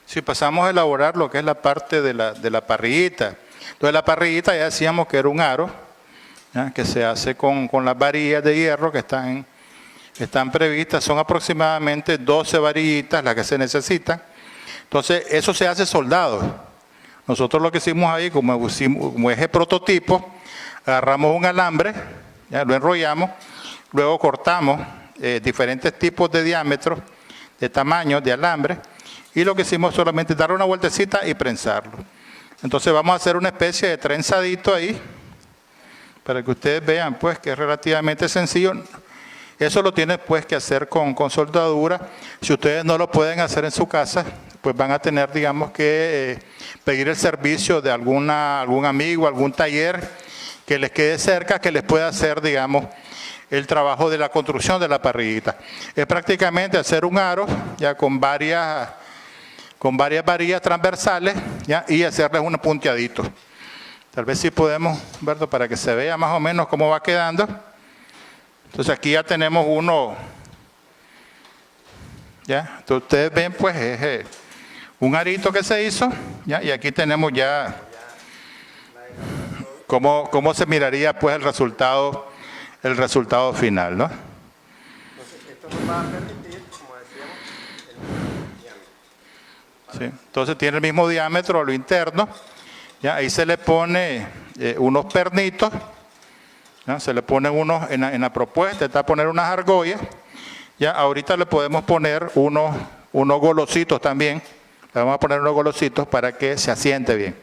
Si pasamos a elaborar lo que es la parte de la parrillita. Entonces la parrillita ya decíamos que era un aro, ¿ya? Que se hace con las varillas de hierro que están previstas. Son aproximadamente 12 varillitas las que se necesitan. Entonces eso se hace soldado. Nosotros lo que hicimos ahí, como eje prototipo, agarramos un alambre, ya lo enrollamos, luego cortamos diferentes tipos de diámetros, de tamaños de alambre, y lo que hicimos solamente darle una vueltecita y prensarlo. Entonces vamos a hacer una especie de trenzadito ahí, para que ustedes vean pues que es relativamente sencillo. Eso lo tienen pues que hacer con soldadura. Si ustedes no lo pueden hacer en su casa, pues van a tener, digamos, que pedir el servicio de algún amigo, algún taller que les quede cerca, que les pueda hacer, digamos, el trabajo de la construcción de la parrillita. Es prácticamente hacer un aro ya con varias varillas transversales, ¿ya? Y hacerles un punteadito. Tal vez sí podemos verlo para que se vea más o menos cómo va quedando. Entonces aquí ya tenemos uno, ¿ya? Entonces ustedes ven pues es un arito que se hizo, ¿ya? Y aquí tenemos ya cómo se miraría pues el resultado final, ¿no? Entonces esto nos va a permitir, como decíamos, el mismo diámetro. Sí. Entonces tiene el mismo diámetro a lo interno, ¿ya? Ahí se le pone unos pernitos, ¿ya? Se le ponen unos, en la propuesta está poner unas argollas, ¿ya? Ahorita le podemos poner unos golositos también, le vamos a poner unos golositos para que se asiente bien.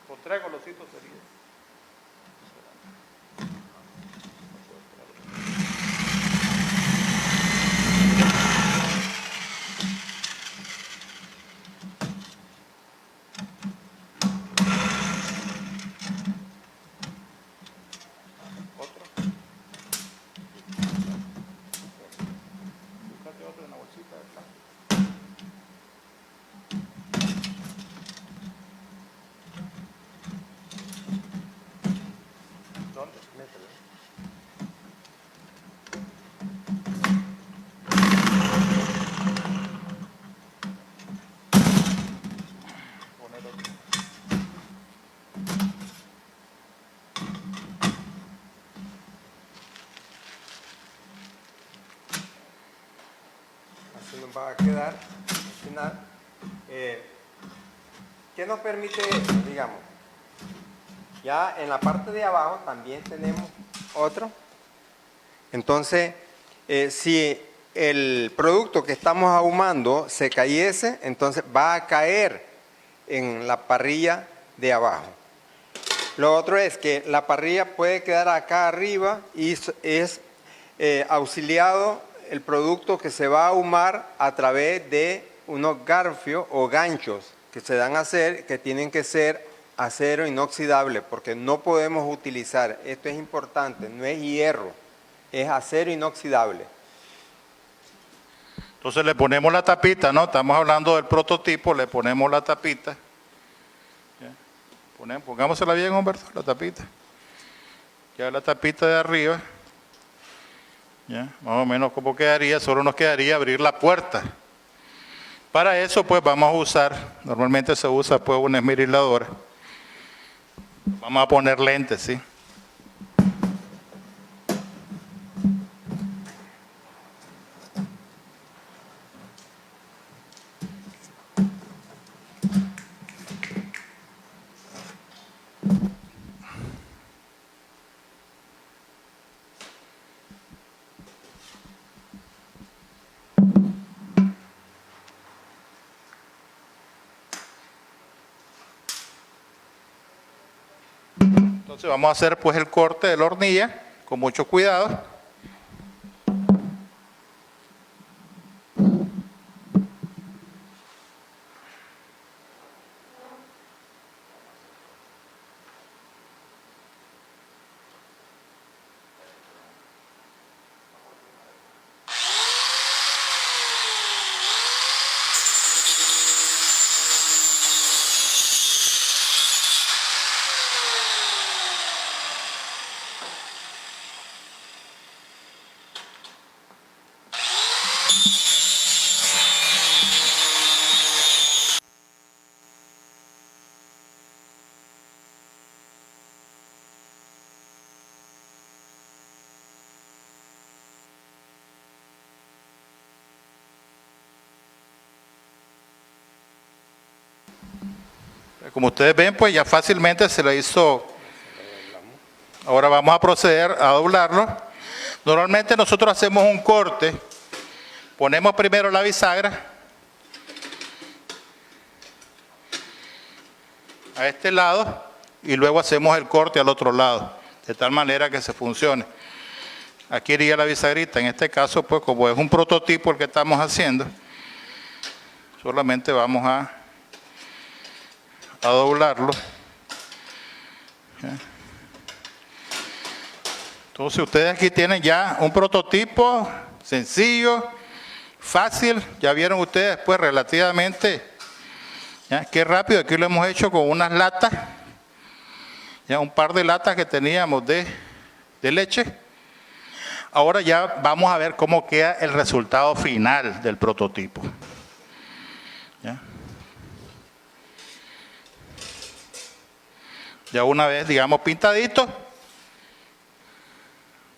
Con 3 golositos sería. Otro. Búscate otro en la bolsita de plástico. ¿Dónde? Mételo. Ponelo aquí. Así nos va a quedar al final. ¿Qué nos permite esto? Digamos, ya en la parte de abajo también tenemos otro. Entonces, si el producto que estamos ahumando se cayese, entonces va a caer en la parrilla de abajo. Lo otro es que la parrilla puede quedar acá arriba y es auxiliado el producto que se va a ahumar a través de unos garfios o ganchos que se dan a hacer, que tienen que ser acero inoxidable, porque no podemos utilizar, esto es importante, no es hierro, es acero inoxidable. Entonces le ponemos la tapita, ¿no? Estamos hablando del prototipo, le ponemos la tapita. ¿Ya? Pongámosela bien, Humberto, la tapita. Ya la tapita de arriba. ¿Ya? Más o menos como quedaría, solo nos quedaría abrir la puerta. Para eso pues vamos a usar, normalmente se usa pues una esmeriladora. Vamos a poner lentes, ¿sí? Entonces vamos a hacer pues el corte de la hornilla con mucho cuidado. Como ustedes ven, pues ya fácilmente se le hizo. Ahora vamos a proceder a doblarlo. Normalmente nosotros hacemos un corte. Ponemos primero la bisagra a este lado y luego hacemos el corte al otro lado, de tal manera que se funcione. Aquí iría la bisagrita. En este caso, pues como es un prototipo el que estamos haciendo, solamente vamos a doblarlo. ¿Ya? Entonces ustedes aquí tienen ya un prototipo sencillo, fácil. Ya vieron ustedes pues relativamente, ¿ya? Qué rápido. Aquí lo hemos hecho con unas latas ya un par de latas que teníamos de leche. Ahora ya vamos a ver cómo queda el resultado final del prototipo. ¿Ya? Ya una vez, digamos, pintadito,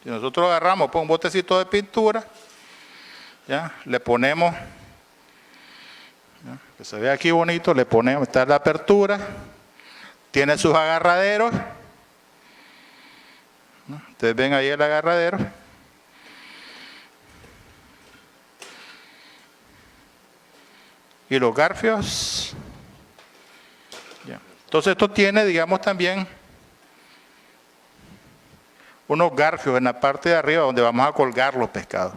si nosotros agarramos pues, un botecito de pintura, ¿ya? Le ponemos, ¿ya? Que se vea aquí bonito, le ponemos, está la apertura, tiene sus agarraderos, ¿no? Ustedes ven ahí el agarradero. Y los garfios. Ya. Entonces esto tiene, digamos, también unos garfios en la parte de arriba donde vamos a colgar los pescados.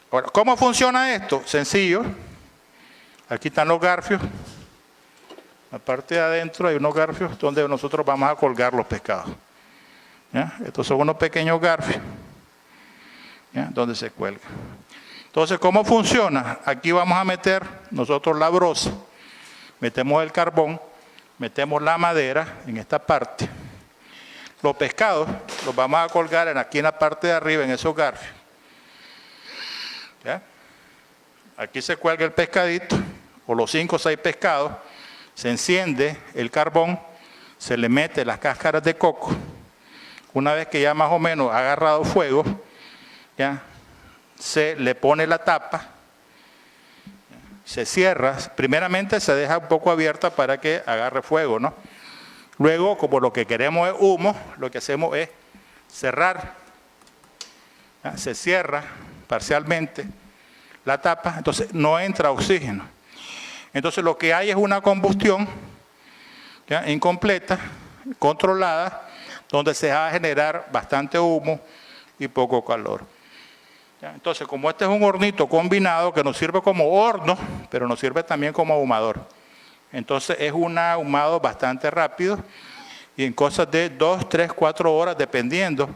Ahora, ¿cómo funciona esto? Sencillo. Aquí están los garfios. En la parte de adentro hay unos garfios donde nosotros vamos a colgar los pescados. ¿Ya? Estos son unos pequeños garfios, ¿ya? Donde se cuelga. Entonces, ¿cómo funciona? Aquí vamos a meter nosotros la broza, metemos el carbón, metemos la madera en esta parte. Los pescados los vamos a colgar aquí en la parte de arriba, en esos garfios. ¿Ya? Aquí se cuelga el pescadito, o los 5 o 6 pescados, se enciende el carbón, se le mete las cáscaras de coco. Una vez que ya más o menos ha agarrado fuego, ¿ya? Se le pone la tapa, se cierra, primeramente se deja un poco abierta para que agarre fuego, ¿no? Luego, como lo que queremos es humo, lo que hacemos es cerrar, ¿ya? Se cierra parcialmente la tapa, entonces no entra oxígeno. Entonces lo que hay es una combustión, ¿ya? Incompleta, controlada, donde se va a generar bastante humo y poco calor. Entonces, como este es un hornito combinado que nos sirve como horno, pero nos sirve también como ahumador. Entonces, es un ahumado bastante rápido y en cosas de 2, 3, 4 horas, dependiendo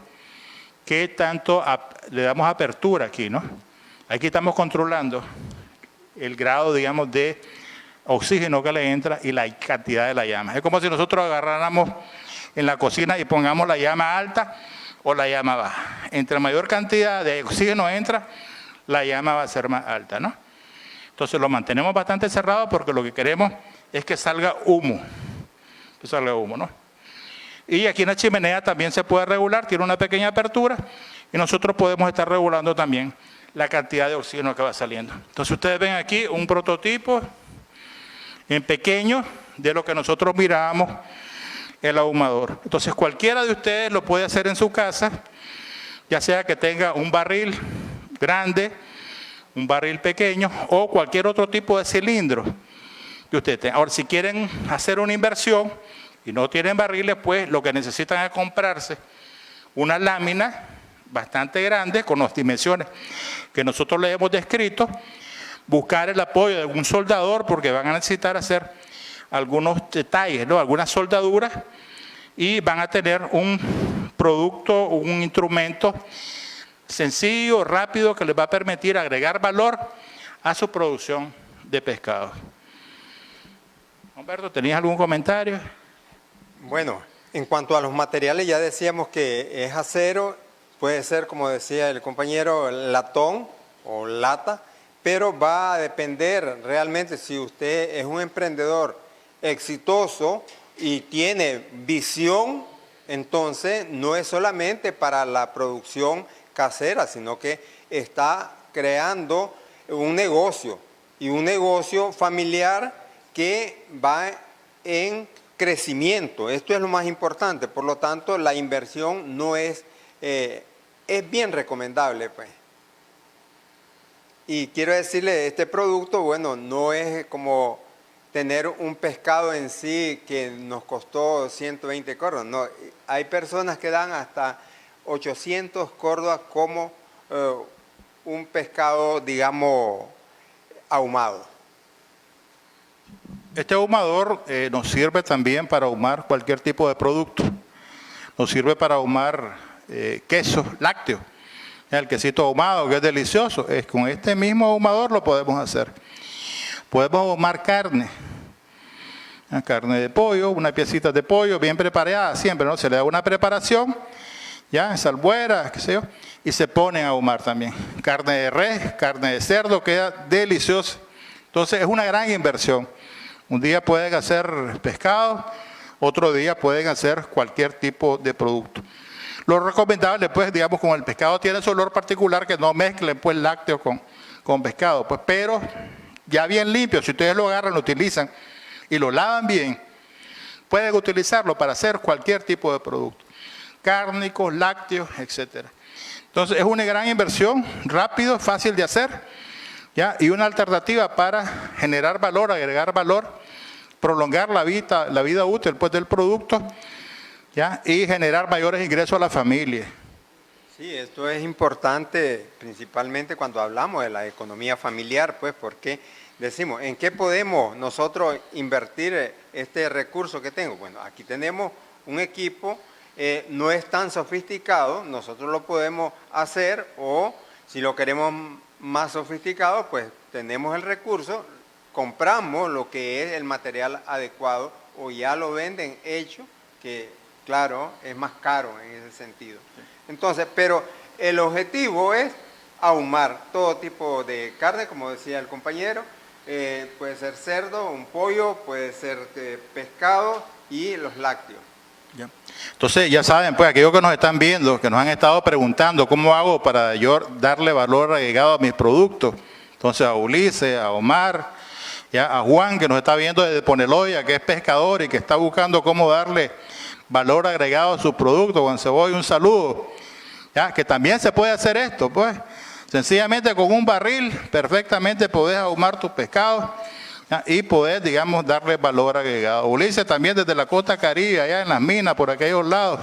qué tanto le damos apertura aquí, ¿no? Aquí estamos controlando el grado, digamos, de oxígeno que le entra y la cantidad de la llama. Es como si nosotros agarráramos en la cocina y pongamos la llama alta o la llama baja. Entre mayor cantidad de oxígeno entra, la llama va a ser más alta, ¿no? Entonces lo mantenemos bastante cerrado porque lo que queremos es que salga humo. Que salga humo, ¿no? Y aquí en la chimenea también se puede regular, tiene una pequeña apertura y nosotros podemos estar regulando también la cantidad de oxígeno que va saliendo. Entonces ustedes ven aquí un prototipo en pequeño de lo que nosotros miramos el ahumador. Entonces cualquiera de ustedes lo puede hacer en su casa, ya sea que tenga un barril grande, un barril pequeño o cualquier otro tipo de cilindro que ustedes tengan. Ahora, si quieren hacer una inversión y no tienen barriles, pues lo que necesitan es comprarse una lámina bastante grande con las dimensiones que nosotros les hemos descrito, buscar el apoyo de algún soldador porque van a necesitar hacer algunos detalles, ¿no? Algunas soldaduras y van a tener un producto, un instrumento sencillo, rápido, que les va a permitir agregar valor a su producción de pescado. Humberto, ¿tenías algún comentario? Bueno, en cuanto a los materiales, ya decíamos que es acero, puede ser, como decía el compañero, latón o lata, pero va a depender realmente si usted es un emprendedor exitoso y tiene visión, entonces no es solamente para la producción casera, sino que está creando un negocio y un negocio familiar que va en crecimiento. Esto es lo más importante, por lo tanto la inversión no es bien recomendable, pues. Y quiero decirle, este producto, bueno, no es como tener un pescado en sí que nos costó 120 córdobas. No, hay personas que dan hasta 800 córdobas como un pescado, digamos, ahumado. Este ahumador nos sirve también para ahumar cualquier tipo de producto. Nos sirve para ahumar queso lácteo. El quesito ahumado, que es delicioso, con este mismo ahumador lo podemos hacer. Podemos ahumar carne, Carne de pollo, una piecita de pollo bien preparada siempre, ¿no? Se le da una preparación, ya, en salmuera, qué sé yo, y se ponen a ahumar también. Carne de res, carne de cerdo, queda delicioso. Entonces es una gran inversión. Un día pueden hacer pescado, otro día pueden hacer cualquier tipo de producto. Lo recomendable, pues, digamos, como el pescado tiene su olor particular, que no mezclen, pues, lácteos con pescado, pues, pero ya bien limpio, si ustedes lo agarran, lo utilizan y lo lavan bien, pueden utilizarlo para hacer cualquier tipo de producto, cárnicos, lácteos, etc. Entonces es una gran inversión, rápido, fácil de hacer, ¿ya? Y una alternativa para generar valor, agregar valor, prolongar la vida útil, pues, del producto, ¿ya? Y generar mayores ingresos a la familia. Sí, esto es importante principalmente cuando hablamos de la economía familiar, pues, porque decimos, ¿en qué podemos nosotros invertir este recurso que tengo? Bueno, aquí tenemos un equipo, no es tan sofisticado, nosotros lo podemos hacer, o si lo queremos más sofisticado, pues tenemos el recurso, compramos lo que es el material adecuado, o ya lo venden hecho, que claro, es más caro en ese sentido. Entonces, pero el objetivo es ahumar todo tipo de carne, como decía el compañero, puede ser cerdo, un pollo, puede ser pescado y los lácteos. Ya. Entonces, ya saben, pues, aquellos que nos están viendo, que nos han estado preguntando cómo hago para yo darle valor agregado a mis productos. Entonces, a Ulises, a Omar, ya, a Juan, que nos está viendo desde Poneloya, que es pescador y que está buscando cómo darle valor agregado a sus productos. Juan Cebolla, un saludo. Ya, que también se puede hacer esto, pues. Sencillamente con un barril perfectamente podés ahumar tus pescados, ¿ya? Y podés, digamos, darle valor agregado. Ulises también desde la costa caribe, allá en las minas, por aquellos lados,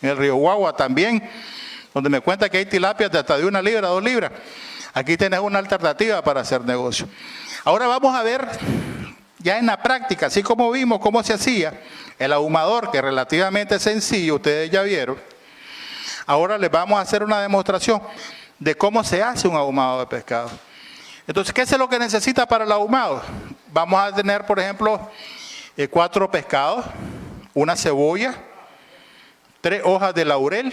en el río Guagua también, donde me cuenta que hay tilapias de hasta de 1 libra, 2 libras. Aquí tenés una alternativa para hacer negocio. Ahora vamos a ver ya en la práctica, así como vimos cómo se hacía el ahumador, que es relativamente sencillo, ustedes ya vieron. Ahora les vamos a hacer una demostración de cómo se hace un ahumado de pescado. Entonces, ¿qué es lo que necesita para el ahumado? Vamos a tener, por ejemplo, 4 pescados, una cebolla, 3 hojas de laurel,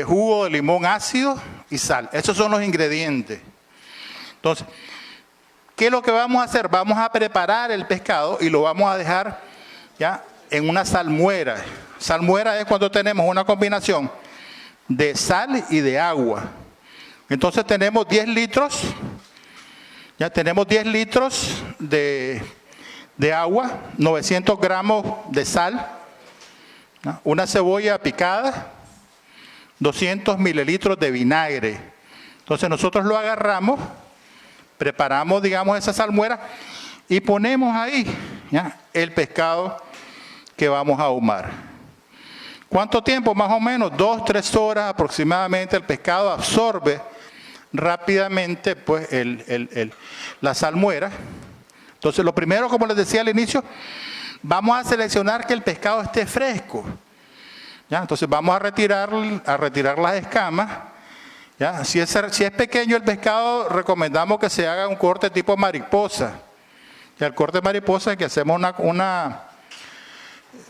jugo de limón ácido y sal. Esos son los ingredientes. Entonces, ¿qué es lo que vamos a hacer? Vamos a preparar el pescado y lo vamos a dejar ya en una salmuera. Salmuera es cuando tenemos una combinación de sal y de agua. Entonces tenemos 10 litros, ya tenemos 10 litros de agua, 900 gramos de sal, ¿no? Una cebolla picada, 200 mililitros de vinagre. Entonces nosotros lo agarramos, preparamos, digamos, esa salmuera y ponemos ahí, ¿ya?, el pescado que vamos a ahumar. ¿Cuánto tiempo? Más o menos 2-3 horas aproximadamente. El pescado absorbe rápidamente, pues, la salmuera. Entonces, lo primero, como les decía al inicio, vamos a seleccionar que el pescado esté fresco, ¿ya? Entonces vamos a retirar las escamas, ¿ya? Si es pequeño el pescado, recomendamos que se haga un corte tipo mariposa. Y el corte mariposa es que hacemos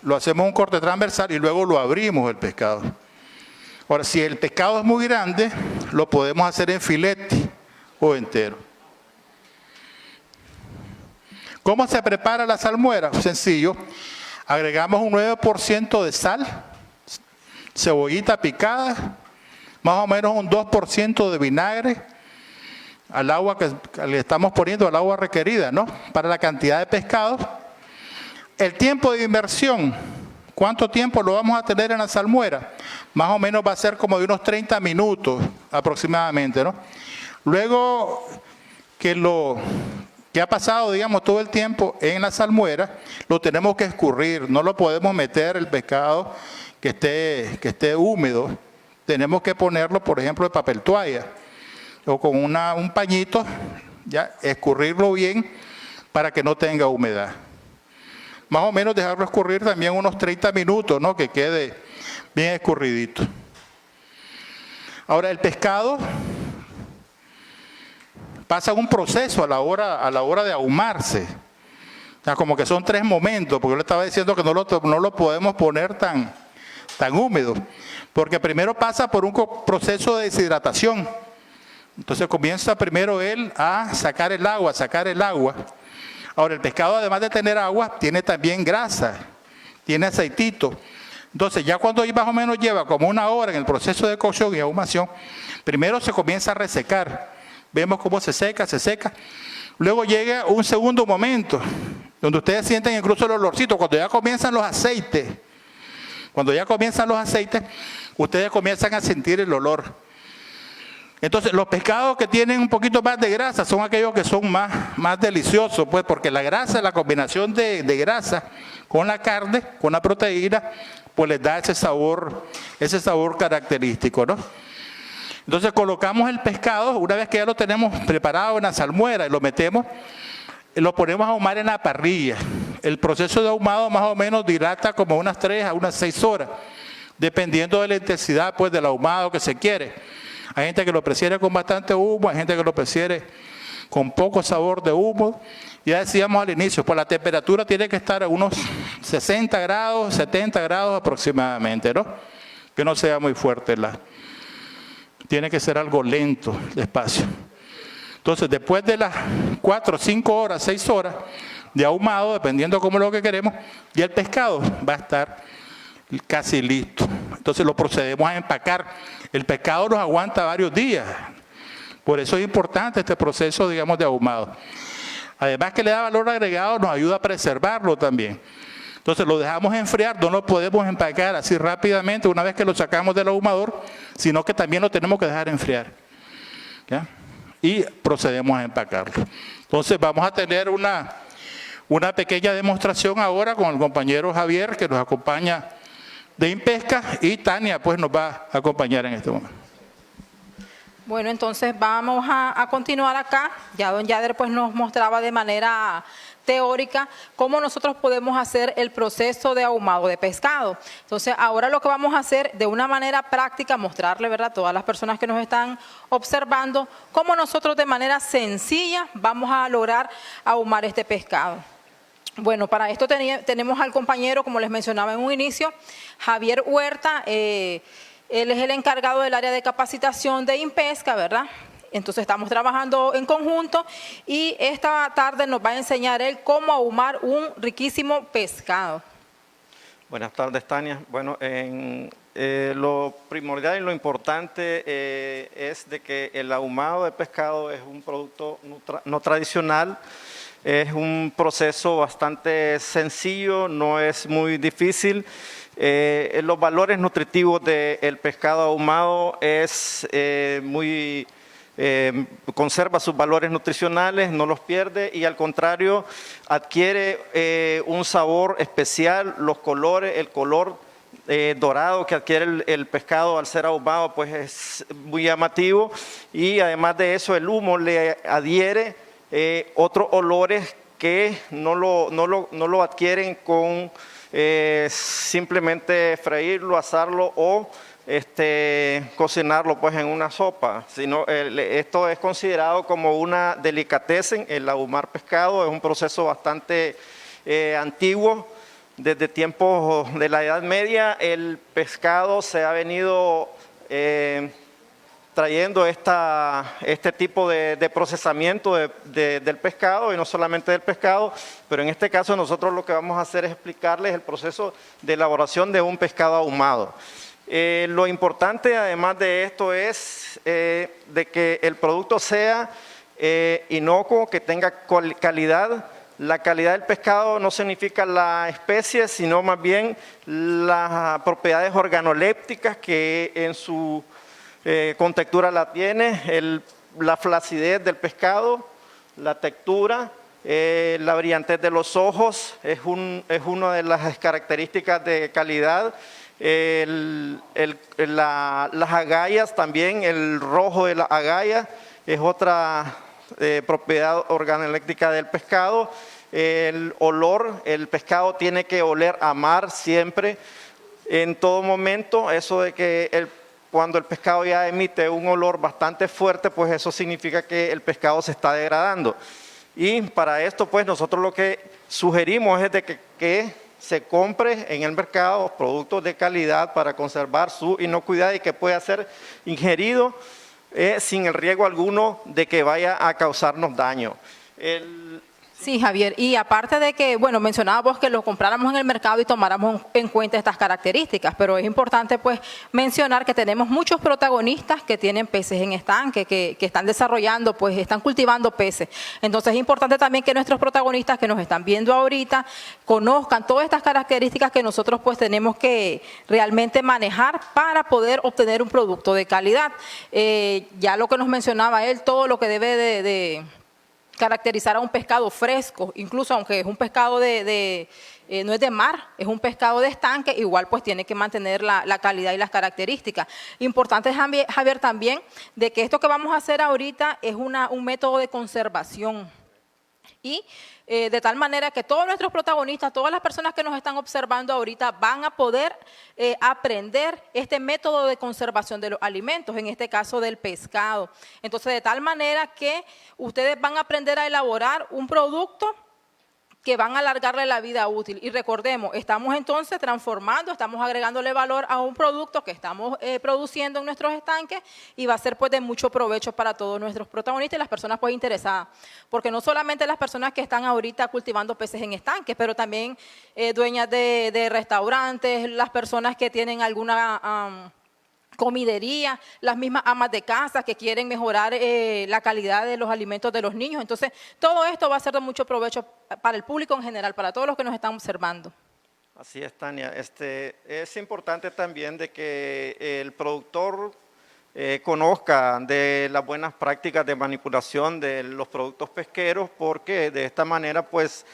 lo hacemos un corte transversal y luego lo abrimos el pescado. Ahora, si el pescado es muy grande, lo podemos hacer en filete o entero. ¿Cómo se prepara la salmuera? Sencillo. Agregamos un 9% de sal, cebollita picada, más o menos un 2% de vinagre al agua que le estamos poniendo, al agua requerida, ¿no?, para la cantidad de pescado. El tiempo de inmersión, ¿cuánto tiempo lo vamos a tener en la salmuera? Más o menos va a ser como de unos 30 minutos aproximadamente, ¿no? Luego que ha pasado, digamos, todo el tiempo en la salmuera, lo tenemos que escurrir, no lo podemos meter el pescado que esté húmedo. Tenemos que ponerlo, por ejemplo, de papel toalla o con un pañito, ya, escurrirlo bien para que no tenga humedad. Más o menos dejarlo escurrir también unos 30 minutos, ¿no?, que quede bien escurridito. Ahora, el pescado pasa un proceso a la hora de ahumarse. sea, como que son 3 momentos, porque yo le estaba diciendo que no lo podemos poner tan húmedo, porque primero pasa por un proceso de deshidratación. Entonces comienza primero él a sacar el agua. Ahora, el pescado, además de tener agua, tiene también grasa, tiene aceitito. Entonces, ya cuando más o menos lleva como 1 hora en el proceso de cocción y ahumación, primero se comienza a resecar. Vemos cómo se seca. Luego llega un segundo momento, donde ustedes sienten incluso el olorcito, cuando ya comienzan los aceites. Ustedes comienzan a sentir el olor. Entonces, los pescados que tienen un poquito más de grasa son aquellos que son más deliciosos, pues, porque la grasa, la combinación de grasa con la carne, con la proteína, pues les da ese sabor característico, ¿no? Entonces, colocamos el pescado, una vez que ya lo tenemos preparado en la salmuera y lo metemos, lo ponemos a ahumar en la parrilla. El proceso de ahumado más o menos dilata como unas 3 a unas 6 horas, dependiendo de la intensidad, pues, del ahumado que se quiere. Hay gente que lo prefiere con bastante humo, hay gente que lo prefiere con poco sabor de humo. Ya decíamos al inicio, pues la temperatura tiene que estar a unos 60 grados, 70 grados aproximadamente, ¿no? Que no sea muy fuerte tiene que ser algo lento, despacio. Entonces, después de las 4, 5 horas, 6 horas de ahumado, dependiendo cómo es lo que queremos, ya el pescado va a estar casi listo. Entonces lo procedemos a empacar. El pescado nos aguanta varios días. Por eso es importante este proceso, digamos, de ahumado. Además que le da valor agregado, nos ayuda a preservarlo también. Entonces lo dejamos enfriar, no lo podemos empacar así rápidamente una vez que lo sacamos del ahumador, sino que también lo tenemos que dejar enfriar. ¿Ya? Y procedemos a empacarlo. Entonces vamos a tener una pequeña demostración ahora con el compañero Javier, que nos acompaña de Impesca, y Tania pues nos va a acompañar en este momento. Bueno, entonces vamos a continuar acá. Ya don Yader pues nos mostraba de manera teórica cómo nosotros podemos hacer el proceso de ahumado de pescado. Entonces ahora lo que vamos a hacer de una manera práctica, mostrarle, ¿verdad?, a todas las personas que nos están observando, cómo nosotros de manera sencilla vamos a lograr ahumar este pescado. Bueno, para esto tenemos al compañero, como les mencionaba en un inicio, Javier Huerta. Él es el encargado del área de capacitación de Impesca, ¿verdad? Entonces estamos trabajando en conjunto y esta tarde nos va a enseñar él cómo ahumar un riquísimo pescado. Buenas tardes, Tania. Bueno, lo primordial y lo importante es de que el ahumado de pescado es un producto no tradicional. Es un proceso bastante sencillo, no es muy difícil. Los valores nutritivos del pescado ahumado conserva sus valores nutricionales, no los pierde y al contrario adquiere un sabor especial. Los colores, el color dorado que adquiere el pescado al ser ahumado pues es muy llamativo, y además de eso el humo le adhiere otros olores que no lo adquieren con simplemente freírlo, asarlo o cocinarlo pues en una sopa, sino esto es considerado como una delicatessen. El ahumar pescado es un proceso bastante antiguo. Desde tiempos de la Edad Media el pescado se ha venido trayendo este tipo de procesamiento del pescado, y no solamente del pescado, pero en este caso nosotros lo que vamos a hacer es explicarles el proceso de elaboración de un pescado ahumado. Lo importante además de esto es de que el producto sea inocuo, que tenga calidad. La calidad del pescado no significa la especie, sino más bien las propiedades organolépticas que en su contextura la tiene, la flacidez del pescado, la textura, la brillantez de los ojos es una de las características de calidad. Las agallas también, el rojo de la agalla es otra propiedad organoléctrica del pescado. El olor, el pescado tiene que oler a mar siempre, en todo momento. Eso de que cuando el pescado ya emite un olor bastante fuerte, pues eso significa que el pescado se está degradando. Y para esto, pues nosotros lo que sugerimos es de que se compre en el mercado productos de calidad para conservar su inocuidad y que pueda ser ingerido sin el riesgo alguno de que vaya a causarnos daño. Sí, Javier, y aparte de que, bueno, mencionabas vos que lo compráramos en el mercado y tomáramos en cuenta estas características, pero es importante pues mencionar que tenemos muchos protagonistas que tienen peces en estanque, que están desarrollando, pues están cultivando peces. Entonces es importante también que nuestros protagonistas que nos están viendo ahorita conozcan todas estas características que nosotros pues tenemos que realmente manejar para poder obtener un producto de calidad. Ya lo que nos mencionaba él, todo lo que debe de caracterizar a un pescado fresco, incluso aunque es un pescado no es de mar, es un pescado de estanque, igual pues tiene que mantener la calidad y las características. Importante, Javier, también de que esto que vamos a hacer ahorita es un método de conservación. Y de tal manera que todos nuestros protagonistas, todas las personas que nos están observando ahorita van a poder aprender este método de conservación de los alimentos, en este caso del pescado. Entonces, de tal manera que ustedes van a aprender a elaborar un producto que van a alargarle la vida útil. Y recordemos, estamos entonces transformando, estamos agregándole valor a un producto que estamos produciendo en nuestros estanques y va a ser pues de mucho provecho para todos nuestros protagonistas y las personas pues interesadas. Porque no solamente las personas que están ahorita cultivando peces en estanques, pero también dueñas de restaurantes, las personas que tienen alguna comidería, las mismas amas de casa que quieren mejorar la calidad de los alimentos de los niños. Entonces, todo esto va a ser de mucho provecho para el público en general, para todos los que nos están observando. Así es, Tania. Es importante también de que el productor conozca de las buenas prácticas de manipulación de los productos pesqueros, porque de esta manera, pues,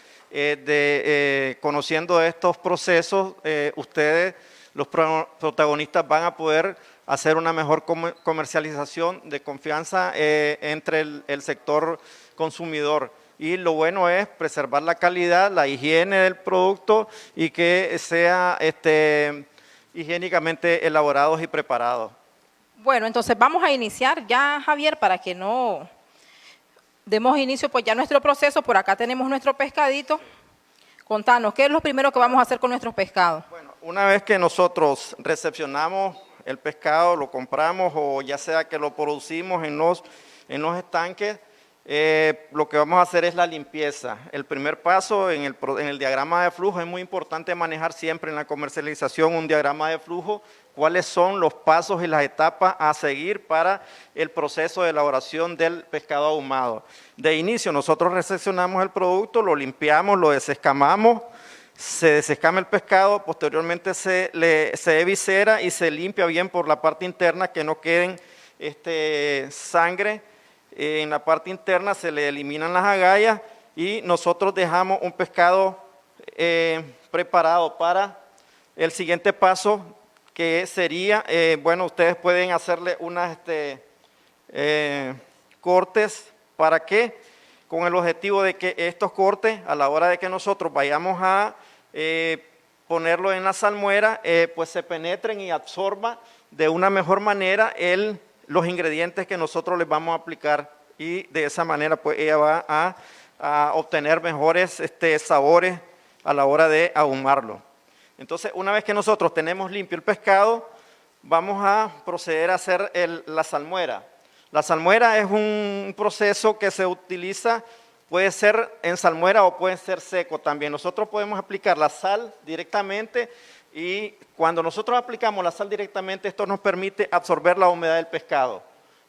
conociendo estos procesos, ustedes, los protagonistas, van a poder hacer una mejor comercialización de confianza entre el sector consumidor. Y lo bueno es preservar la calidad, la higiene del producto y que sea higiénicamente elaborados y preparados. Bueno, entonces vamos a iniciar ya, Javier, para que no demos inicio pues ya a nuestro proceso. Por acá tenemos nuestro pescadito. Contanos, ¿qué es lo primero que vamos a hacer con nuestros pescados? Bueno, una vez que nosotros recepcionamos el pescado, lo compramos o ya sea que lo producimos en los estanques, lo que vamos a hacer es la limpieza. El primer paso en el diagrama de flujo es muy importante manejar siempre en la comercialización un diagrama de flujo, cuáles son los pasos y las etapas a seguir para el proceso de elaboración del pescado ahumado. De inicio nosotros recepcionamos el producto, lo limpiamos, lo desescamamos, se desescama el pescado, posteriormente se eviscera y se limpia bien por la parte interna, que no queden sangre. En la parte interna se le eliminan las agallas y nosotros dejamos un pescado preparado para el siguiente paso, que sería, bueno, ustedes pueden hacerle unas cortes. ¿Para qué? Con el objetivo de que estos cortes, a la hora de que nosotros vayamos a ponerlo en la salmuera, pues se penetren y absorban de una mejor manera los ingredientes que nosotros les vamos a aplicar, y de esa manera pues ella va a obtener mejores sabores a la hora de ahumarlo. Entonces, una vez que nosotros tenemos limpio el pescado, vamos a proceder a hacer la salmuera. La salmuera es un proceso que se utiliza, puede ser en salmuera o puede ser seco también. Nosotros podemos aplicar la sal directamente, y cuando nosotros aplicamos la sal directamente, esto nos permite absorber la humedad del pescado.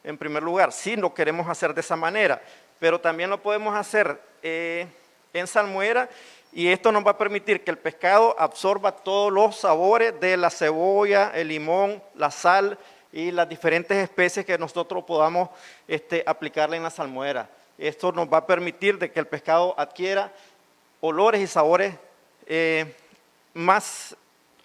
En primer lugar, sí lo queremos hacer de esa manera, pero también lo podemos hacer en salmuera, y esto nos va a permitir que el pescado absorba todos los sabores de la cebolla, el limón, la sal y las diferentes especies que nosotros podamos aplicarle en la salmuera. Esto nos va a permitir de que el pescado adquiera olores y sabores más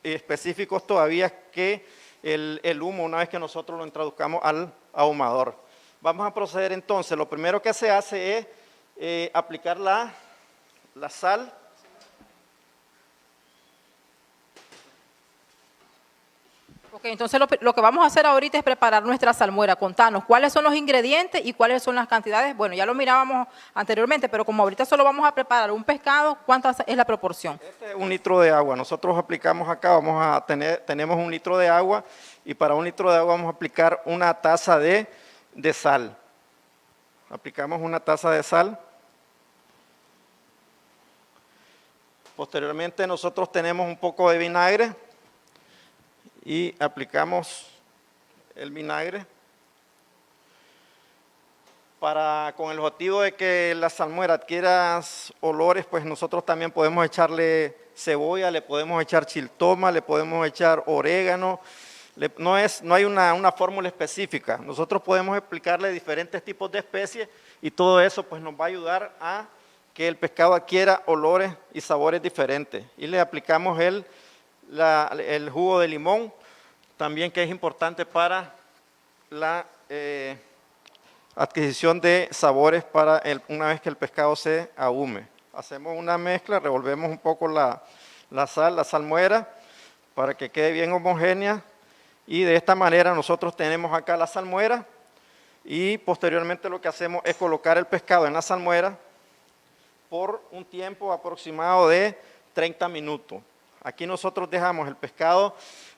específicos todavía que el humo, una vez que nosotros lo introduzcamos al ahumador. Vamos a proceder entonces. Lo primero que se hace es aplicar la sal. Ok, entonces lo que vamos a hacer ahorita es preparar nuestra salmuera. Contanos cuáles son los ingredientes y cuáles son las cantidades. Bueno, ya lo mirábamos anteriormente, pero como ahorita solo vamos a preparar un pescado, ¿cuánta es la proporción? Este es 1 litro de agua. Nosotros aplicamos acá, tenemos 1 litro de agua y para 1 litro de agua vamos a aplicar 1 taza de sal. Aplicamos 1 taza de sal. Posteriormente nosotros tenemos un poco de vinagre y aplicamos el vinagre con el objetivo de que la salmuera adquiera olores, pues nosotros también podemos echarle cebolla, le podemos echar chiltoma, le podemos echar orégano. No hay una fórmula específica. Nosotros podemos explicarle diferentes tipos de especies y todo eso pues nos va a ayudar a que el pescado adquiera olores y sabores diferentes. Y le aplicamos el jugo de limón, también que es importante para la adquisición de sabores una vez que el pescado se ahume. Hacemos una mezcla, revolvemos un poco la salmuera, para que quede bien homogénea. Y de esta manera nosotros tenemos acá la salmuera y posteriormente lo que hacemos es colocar el pescado en la salmuera por un tiempo aproximado de 30 minutos. Aquí nosotros dejamos el pescado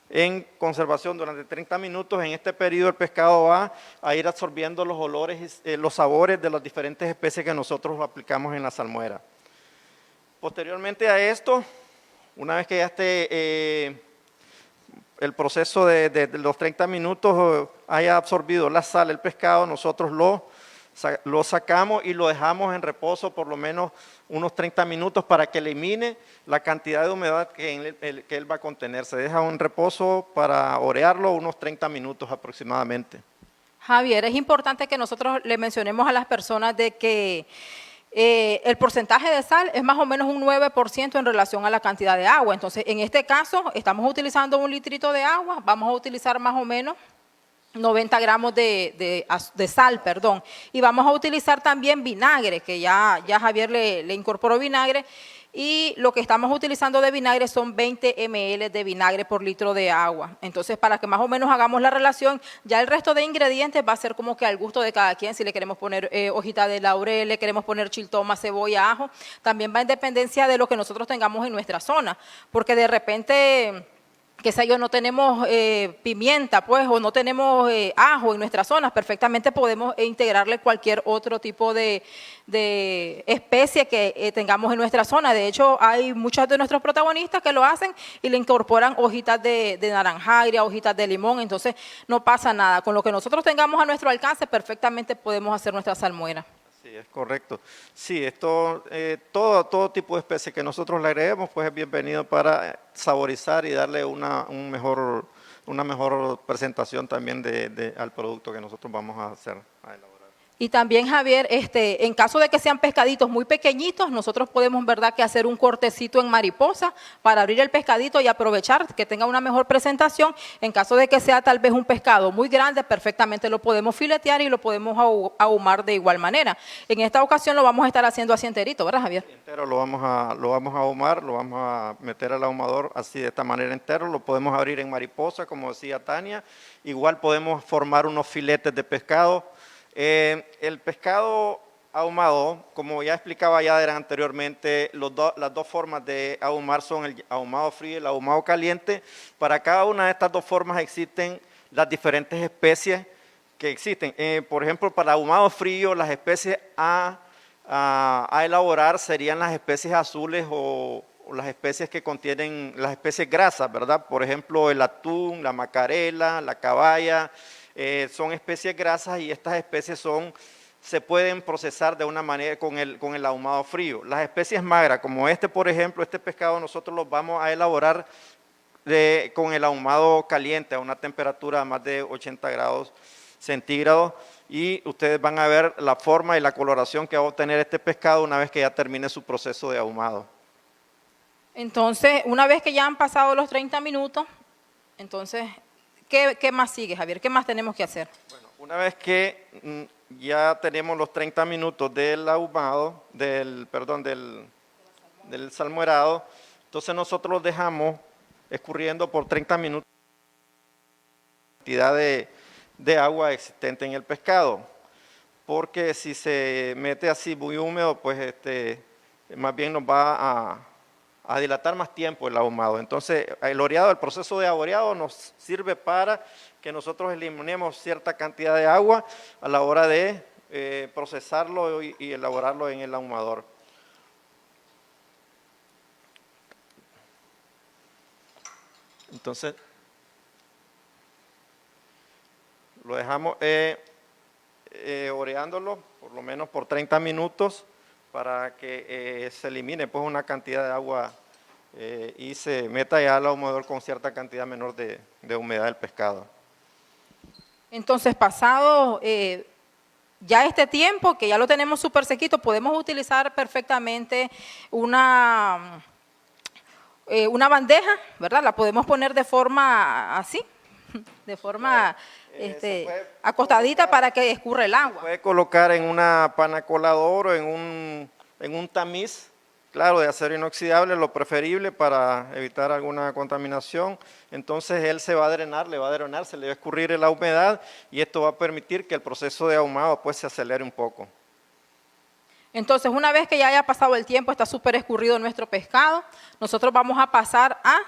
en conservación durante 30 minutos. En este periodo el pescado va a ir absorbiendo los olores, los sabores de las diferentes especies que nosotros aplicamos en la salmuera. Posteriormente a esto, una vez que ya esté el proceso de los 30 minutos haya absorbido la sal, el pescado, nosotros lo sacamos y lo dejamos en reposo por lo menos unos 30 minutos para que elimine la cantidad de humedad que él va a contener. Se deja en reposo para orearlo unos 30 minutos aproximadamente. Javier, es importante que nosotros le mencionemos a las personas de que el porcentaje de sal es más o menos un 9% en relación a la cantidad de agua. Entonces, en este caso, estamos utilizando 1 litrito de agua, vamos a utilizar más o menos 90 gramos de sal, perdón. Y vamos a utilizar también vinagre, que ya Javier le incorporó vinagre. Y lo que estamos utilizando de vinagre son 20 ml de vinagre por litro de agua. Entonces, para que más o menos hagamos la relación, ya el resto de ingredientes va a ser como que al gusto de cada quien. Si le queremos poner hojita de laurel, le queremos poner chiltoma, cebolla, ajo, también va en dependencia de lo que nosotros tengamos en nuestra zona. Porque de repente, qué sé yo, no tenemos pimienta, pues, o no tenemos ajo en nuestras zonas, perfectamente podemos integrarle cualquier otro tipo de especie que tengamos en nuestra zona. De hecho, hay muchos de nuestros protagonistas que lo hacen y le incorporan hojitas de naranjagria, hojitas de limón, entonces no pasa nada. Con lo que nosotros tengamos a nuestro alcance, perfectamente podemos hacer nuestra salmuera. Sí, es correcto. Sí, todo tipo de especie que nosotros le agreguemos, pues es bienvenido para saborizar y darle una mejor presentación también al producto que nosotros vamos a hacer, a elaborar. Y también, Javier, en caso de que sean pescaditos muy pequeñitos, nosotros podemos, ¿verdad?, que hacer un cortecito en mariposa para abrir el pescadito y aprovechar que tenga una mejor presentación. En caso de que sea tal vez un pescado muy grande, perfectamente lo podemos filetear y lo podemos ahumar de igual manera. En esta ocasión lo vamos a estar haciendo así enterito, ¿verdad, Javier? Entero lo vamos a ahumar, lo vamos a meter al ahumador así de esta manera entero. Lo podemos abrir en mariposa, como decía Tania. Igual podemos formar unos filetes de pescado. El pescado ahumado, como ya explicaba anteriormente, las dos formas de ahumar son el ahumado frío y el ahumado caliente. Para cada una de estas dos formas existen las diferentes especies que existen. Por ejemplo, para ahumado frío, las especies a elaborar serían las especies azules o las especies que contienen las especies grasas, ¿verdad? Por ejemplo, el atún, la macarela, la caballa. Son especies grasas y estas especies se pueden procesar de una manera con el ahumado frío. Las especies magras, como por ejemplo, este pescado nosotros los vamos a elaborar con el ahumado caliente a una temperatura de más de 80 grados centígrados y ustedes van a ver la forma y la coloración que va a obtener este pescado una vez que ya termine su proceso de ahumado. Entonces, una vez que ya han pasado los 30 minutos, entonces, ¿qué más sigue, Javier? ¿Qué más tenemos que hacer? Bueno, una vez que ya tenemos los 30 minutos del ahumado, del salmuerado, entonces nosotros los dejamos escurriendo por 30 minutos cantidad de agua existente en el pescado, porque si se mete así muy húmedo, pues más bien nos va a dilatar más tiempo el ahumado. Entonces, el proceso de oreado nos sirve para que nosotros eliminemos cierta cantidad de agua a la hora de procesarlo y elaborarlo en el ahumador. Entonces, lo dejamos oreándolo por lo menos por 30 minutos para que se elimine pues una cantidad de agua y se meta ya al ahumador con cierta cantidad menor de humedad del pescado. Entonces, pasado ya este tiempo, que ya lo tenemos súper sequito, podemos utilizar perfectamente una bandeja, ¿verdad? La podemos poner de forma así, de forma acostadita para que escurra el agua. Puede colocar en una panacoladora o en un tamiz, claro, de acero inoxidable, lo preferible para evitar alguna contaminación. Entonces él se va a drenar, se le va a escurrir la humedad y esto va a permitir que el proceso de ahumado pues se acelere un poco. Entonces, una vez que ya haya pasado el tiempo, está súper escurrido nuestro pescado, nosotros vamos a pasar a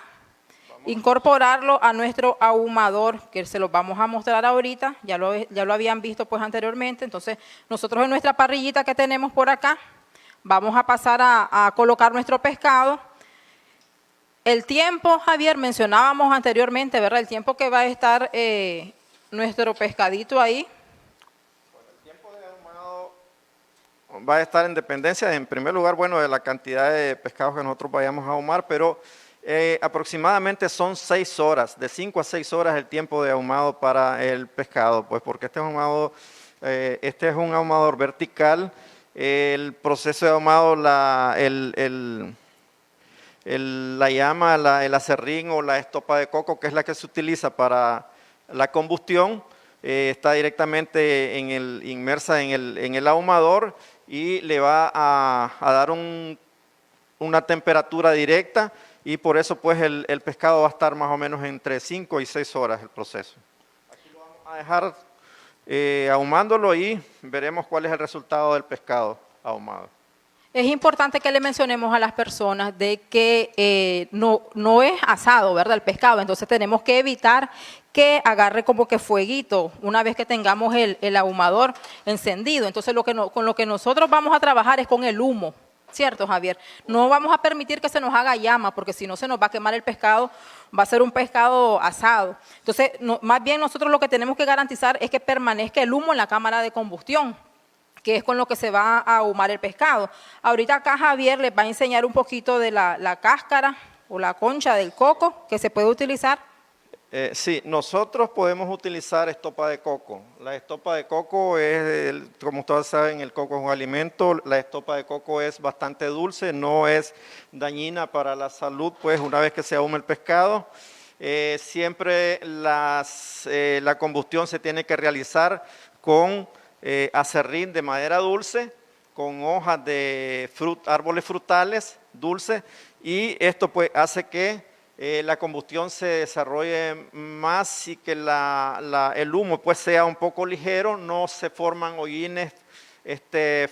incorporarlo a nuestro ahumador, que se los vamos a mostrar ahorita, ya lo habían visto pues anteriormente. Entonces, nosotros en nuestra parrillita que tenemos por acá, vamos a pasar a colocar nuestro pescado. El tiempo, Javier, mencionábamos anteriormente, ¿verdad? El tiempo que va a estar nuestro pescadito ahí. El tiempo de ahumado va a estar en dependencia, en primer lugar, bueno, de la cantidad de pescados que nosotros vayamos a ahumar, pero aproximadamente son 6 horas, de 5 a 6 horas el tiempo de ahumado para el pescado, pues porque este es un ahumador vertical. El proceso de ahumado, la llama, el aserrín o la estopa de coco, que es la que se utiliza para la combustión, está directamente inmersa en el ahumador y le va a dar una temperatura directa y por eso pues el pescado va a estar más o menos entre 5 y 6 horas el proceso. Aquí lo vamos a dejar ahumándolo y veremos cuál es el resultado del pescado ahumado. Es importante que le mencionemos a las personas de que no es asado, ¿verdad? El pescado, entonces tenemos que evitar que agarre como que fueguito una vez que tengamos el ahumador encendido. Entonces con lo que nosotros vamos a trabajar es con el humo, ¿cierto, Javier? No vamos a permitir que se nos haga llama, porque si no se nos va a quemar el pescado, va a ser un pescado asado. Entonces, más bien nosotros lo que tenemos que garantizar es que permanezca el humo en la cámara de combustión, que es con lo que se va a ahumar el pescado. Ahorita acá Javier les va a enseñar un poquito de la cáscara o la concha del coco que se puede utilizar. Sí, nosotros podemos utilizar estopa de coco. La estopa de coco es, como ustedes saben, el coco es un alimento. La estopa de coco es bastante dulce, no es dañina para la salud, pues una vez que se ahume el pescado. Siempre la combustión se tiene que realizar con aserrín de madera dulce, con hojas de árboles frutales dulces, y esto pues hace que la combustión se desarrolle más y que el humo pues sea un poco ligero, no se forman hollines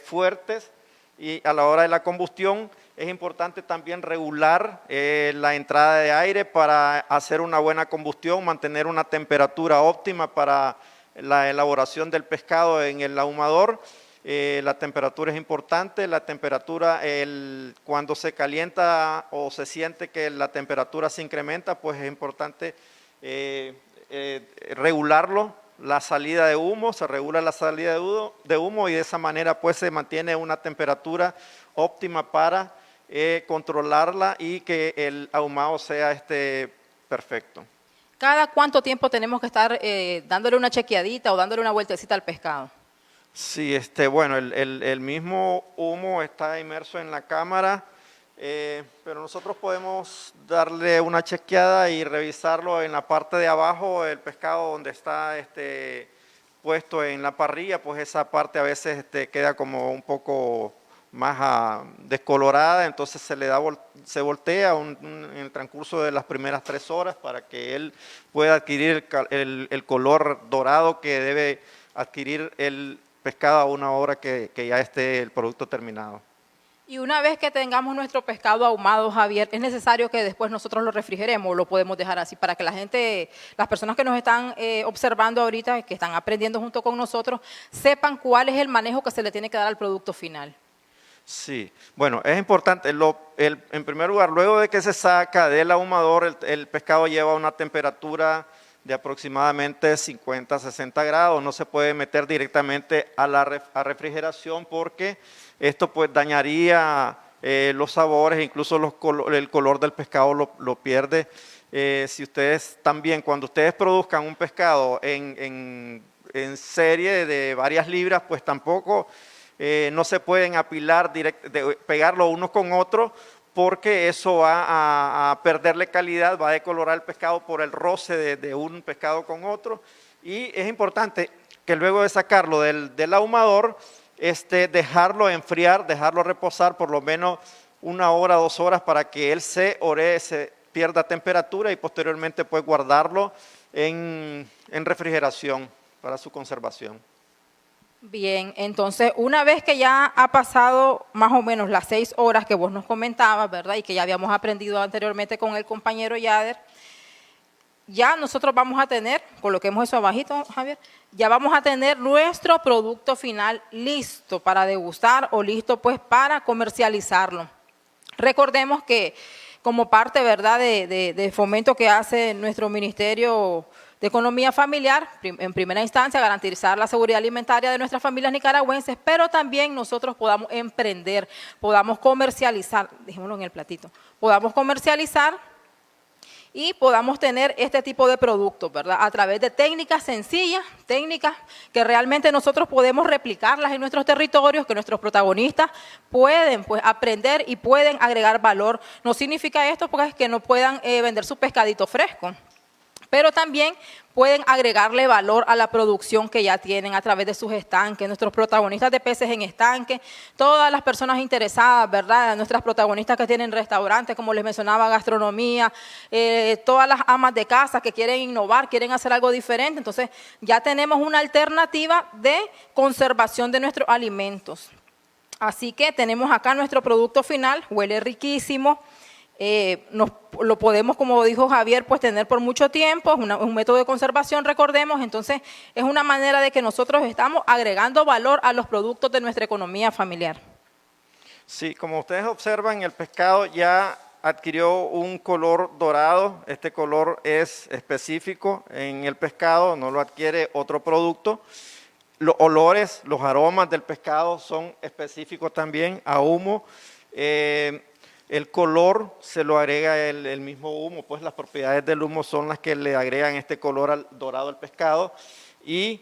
fuertes, y a la hora de la combustión es importante también regular la entrada de aire para hacer una buena combustión, mantener una temperatura óptima para la elaboración del pescado en el ahumador. La temperatura es importante, la temperatura cuando se calienta o se siente que la temperatura se incrementa, pues es importante regularlo, la salida de humo, se regula la salida de humo y de esa manera pues se mantiene una temperatura óptima para controlarla y que el ahumado sea perfecto. ¿Cada cuánto tiempo tenemos que estar dándole una chequeadita o dándole una vueltecita al pescado? Sí, bueno, el mismo humo está inmerso en la cámara, pero nosotros podemos darle una chequeada y revisarlo en la parte de abajo del pescado donde está puesto en la parrilla, pues esa parte a veces queda como un poco descolorada, entonces se voltea en el transcurso de las primeras 3 horas para que él pueda adquirir el color dorado que debe adquirir el pescado a una hora que ya esté el producto terminado. Y una vez que tengamos nuestro pescado ahumado, Javier, ¿es necesario que después nosotros lo refrigeremos o lo podemos dejar así para que la gente, las personas que nos están observando ahorita, que están aprendiendo junto con nosotros, sepan cuál es el manejo que se le tiene que dar al producto final? Sí, bueno, es importante, en primer lugar, luego de que se saca del ahumador, el pescado lleva una temperatura de aproximadamente 50 a 60 grados, no se puede meter directamente a refrigeración porque esto pues dañaría los sabores, incluso el color del pescado lo pierde. Si ustedes también, cuando ustedes produzcan un pescado en serie de varias libras, pues tampoco no se pueden apilar, pegarlo uno con otro, porque eso va a perderle calidad, va a decolorar el pescado por el roce de un pescado con otro. Y es importante que luego de sacarlo del ahumador, dejarlo enfriar, dejarlo reposar por lo menos 1 hora, 2 horas para que él se oree, se pierda temperatura y posteriormente pues guardarlo en refrigeración para su conservación. Bien, entonces una vez que ya ha pasado más o menos las 6 horas que vos nos comentabas, ¿verdad? Y que ya habíamos aprendido anteriormente con el compañero Yader, ya nosotros vamos a tener, coloquemos eso abajito, Javier, ya vamos a tener nuestro producto final listo para degustar o listo pues para comercializarlo. Recordemos que como parte, ¿verdad?, de fomento que hace nuestro Ministerio de Economía Familiar, en primera instancia garantizar la seguridad alimentaria de nuestras familias nicaragüenses, pero también nosotros podamos emprender, podamos comercializar, dejémoslo en el platito, podamos comercializar y podamos tener este tipo de productos, ¿verdad? A través de técnicas sencillas, técnicas que realmente nosotros podemos replicarlas en nuestros territorios, que nuestros protagonistas pueden pues aprender y pueden agregar valor. No significa esto pues, que no puedan vender su pescadito fresco, pero también pueden agregarle valor a la producción que ya tienen a través de sus estanques, nuestros protagonistas de peces en estanque, todas las personas interesadas, ¿verdad? Nuestras protagonistas que tienen restaurantes, como les mencionaba, gastronomía, todas las amas de casa que quieren innovar, quieren hacer algo diferente. Entonces, ya tenemos una alternativa de conservación de nuestros alimentos. Así que tenemos acá nuestro producto final, huele riquísimo. Lo podemos, como dijo Javier, pues tener por mucho tiempo, es un método de conservación, recordemos, entonces es una manera de que nosotros estamos agregando valor a los productos de nuestra economía familiar. Sí, como ustedes observan, el pescado ya adquirió un color dorado, este color es específico en el pescado, no lo adquiere otro producto. Los olores, los aromas del pescado son específicos también a humo. El color se lo agrega el mismo humo, pues las propiedades del humo son las que le agregan este color dorado al pescado. Y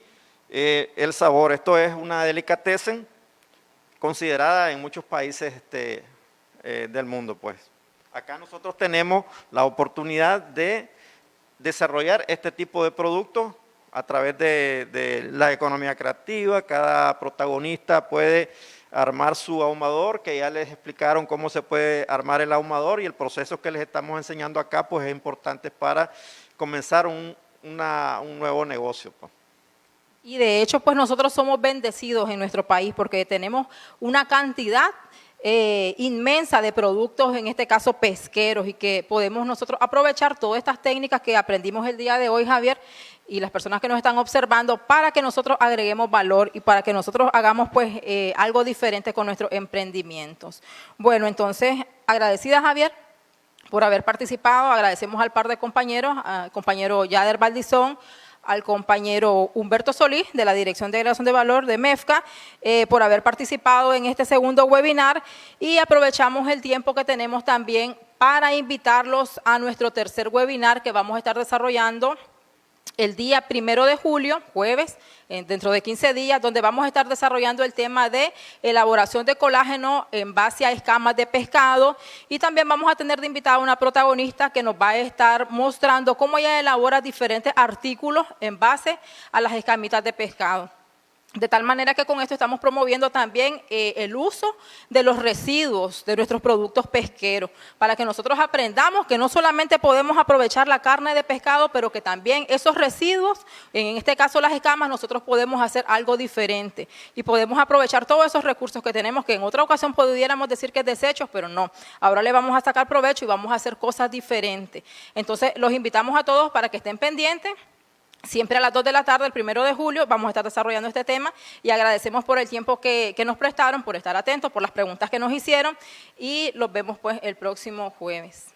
el sabor, esto es una delicatessen considerada en muchos países del mundo, pues. Acá nosotros tenemos la oportunidad de desarrollar este tipo de productos a través de la economía creativa. Cada protagonista puede armar su ahumador, que ya les explicaron cómo se puede armar el ahumador, y el proceso que les estamos enseñando acá pues es importante para comenzar un nuevo negocio, pues. Y de hecho, pues nosotros somos bendecidos en nuestro país porque tenemos una cantidad inmensa de productos, en este caso pesqueros, y que podemos nosotros aprovechar todas estas técnicas que aprendimos el día de hoy, Javier, y las personas que nos están observando, para que nosotros agreguemos valor y para que nosotros hagamos pues algo diferente con nuestros emprendimientos. Bueno, entonces, agradecida, Javier, por haber participado. Agradecemos al par de compañeros, al compañero Yader Valdizón, al compañero Humberto Solís, de la Dirección de Agregación de Valor de MEFCA, por haber participado en este segundo webinar, y aprovechamos el tiempo que tenemos también para invitarlos a nuestro tercer webinar que vamos a estar desarrollando el día 1 de julio, jueves, dentro de 15 días, donde vamos a estar desarrollando el tema de elaboración de colágeno en base a escamas de pescado, y también vamos a tener de invitada a una protagonista que nos va a estar mostrando cómo ella elabora diferentes artículos en base a las escamitas de pescado. De tal manera que con esto estamos promoviendo también el uso de los residuos de nuestros productos pesqueros, para que nosotros aprendamos que no solamente podemos aprovechar la carne de pescado, pero que también esos residuos, en este caso las escamas, nosotros podemos hacer algo diferente y podemos aprovechar todos esos recursos que tenemos, que en otra ocasión pudiéramos decir que es desechos, pero no. Ahora le vamos a sacar provecho y vamos a hacer cosas diferentes. Entonces, los invitamos a todos para que estén pendientes. Siempre a las 2 de la tarde, el 1 de julio, vamos a estar desarrollando este tema y agradecemos por el tiempo que nos prestaron, por estar atentos, por las preguntas que nos hicieron y los vemos pues el próximo jueves.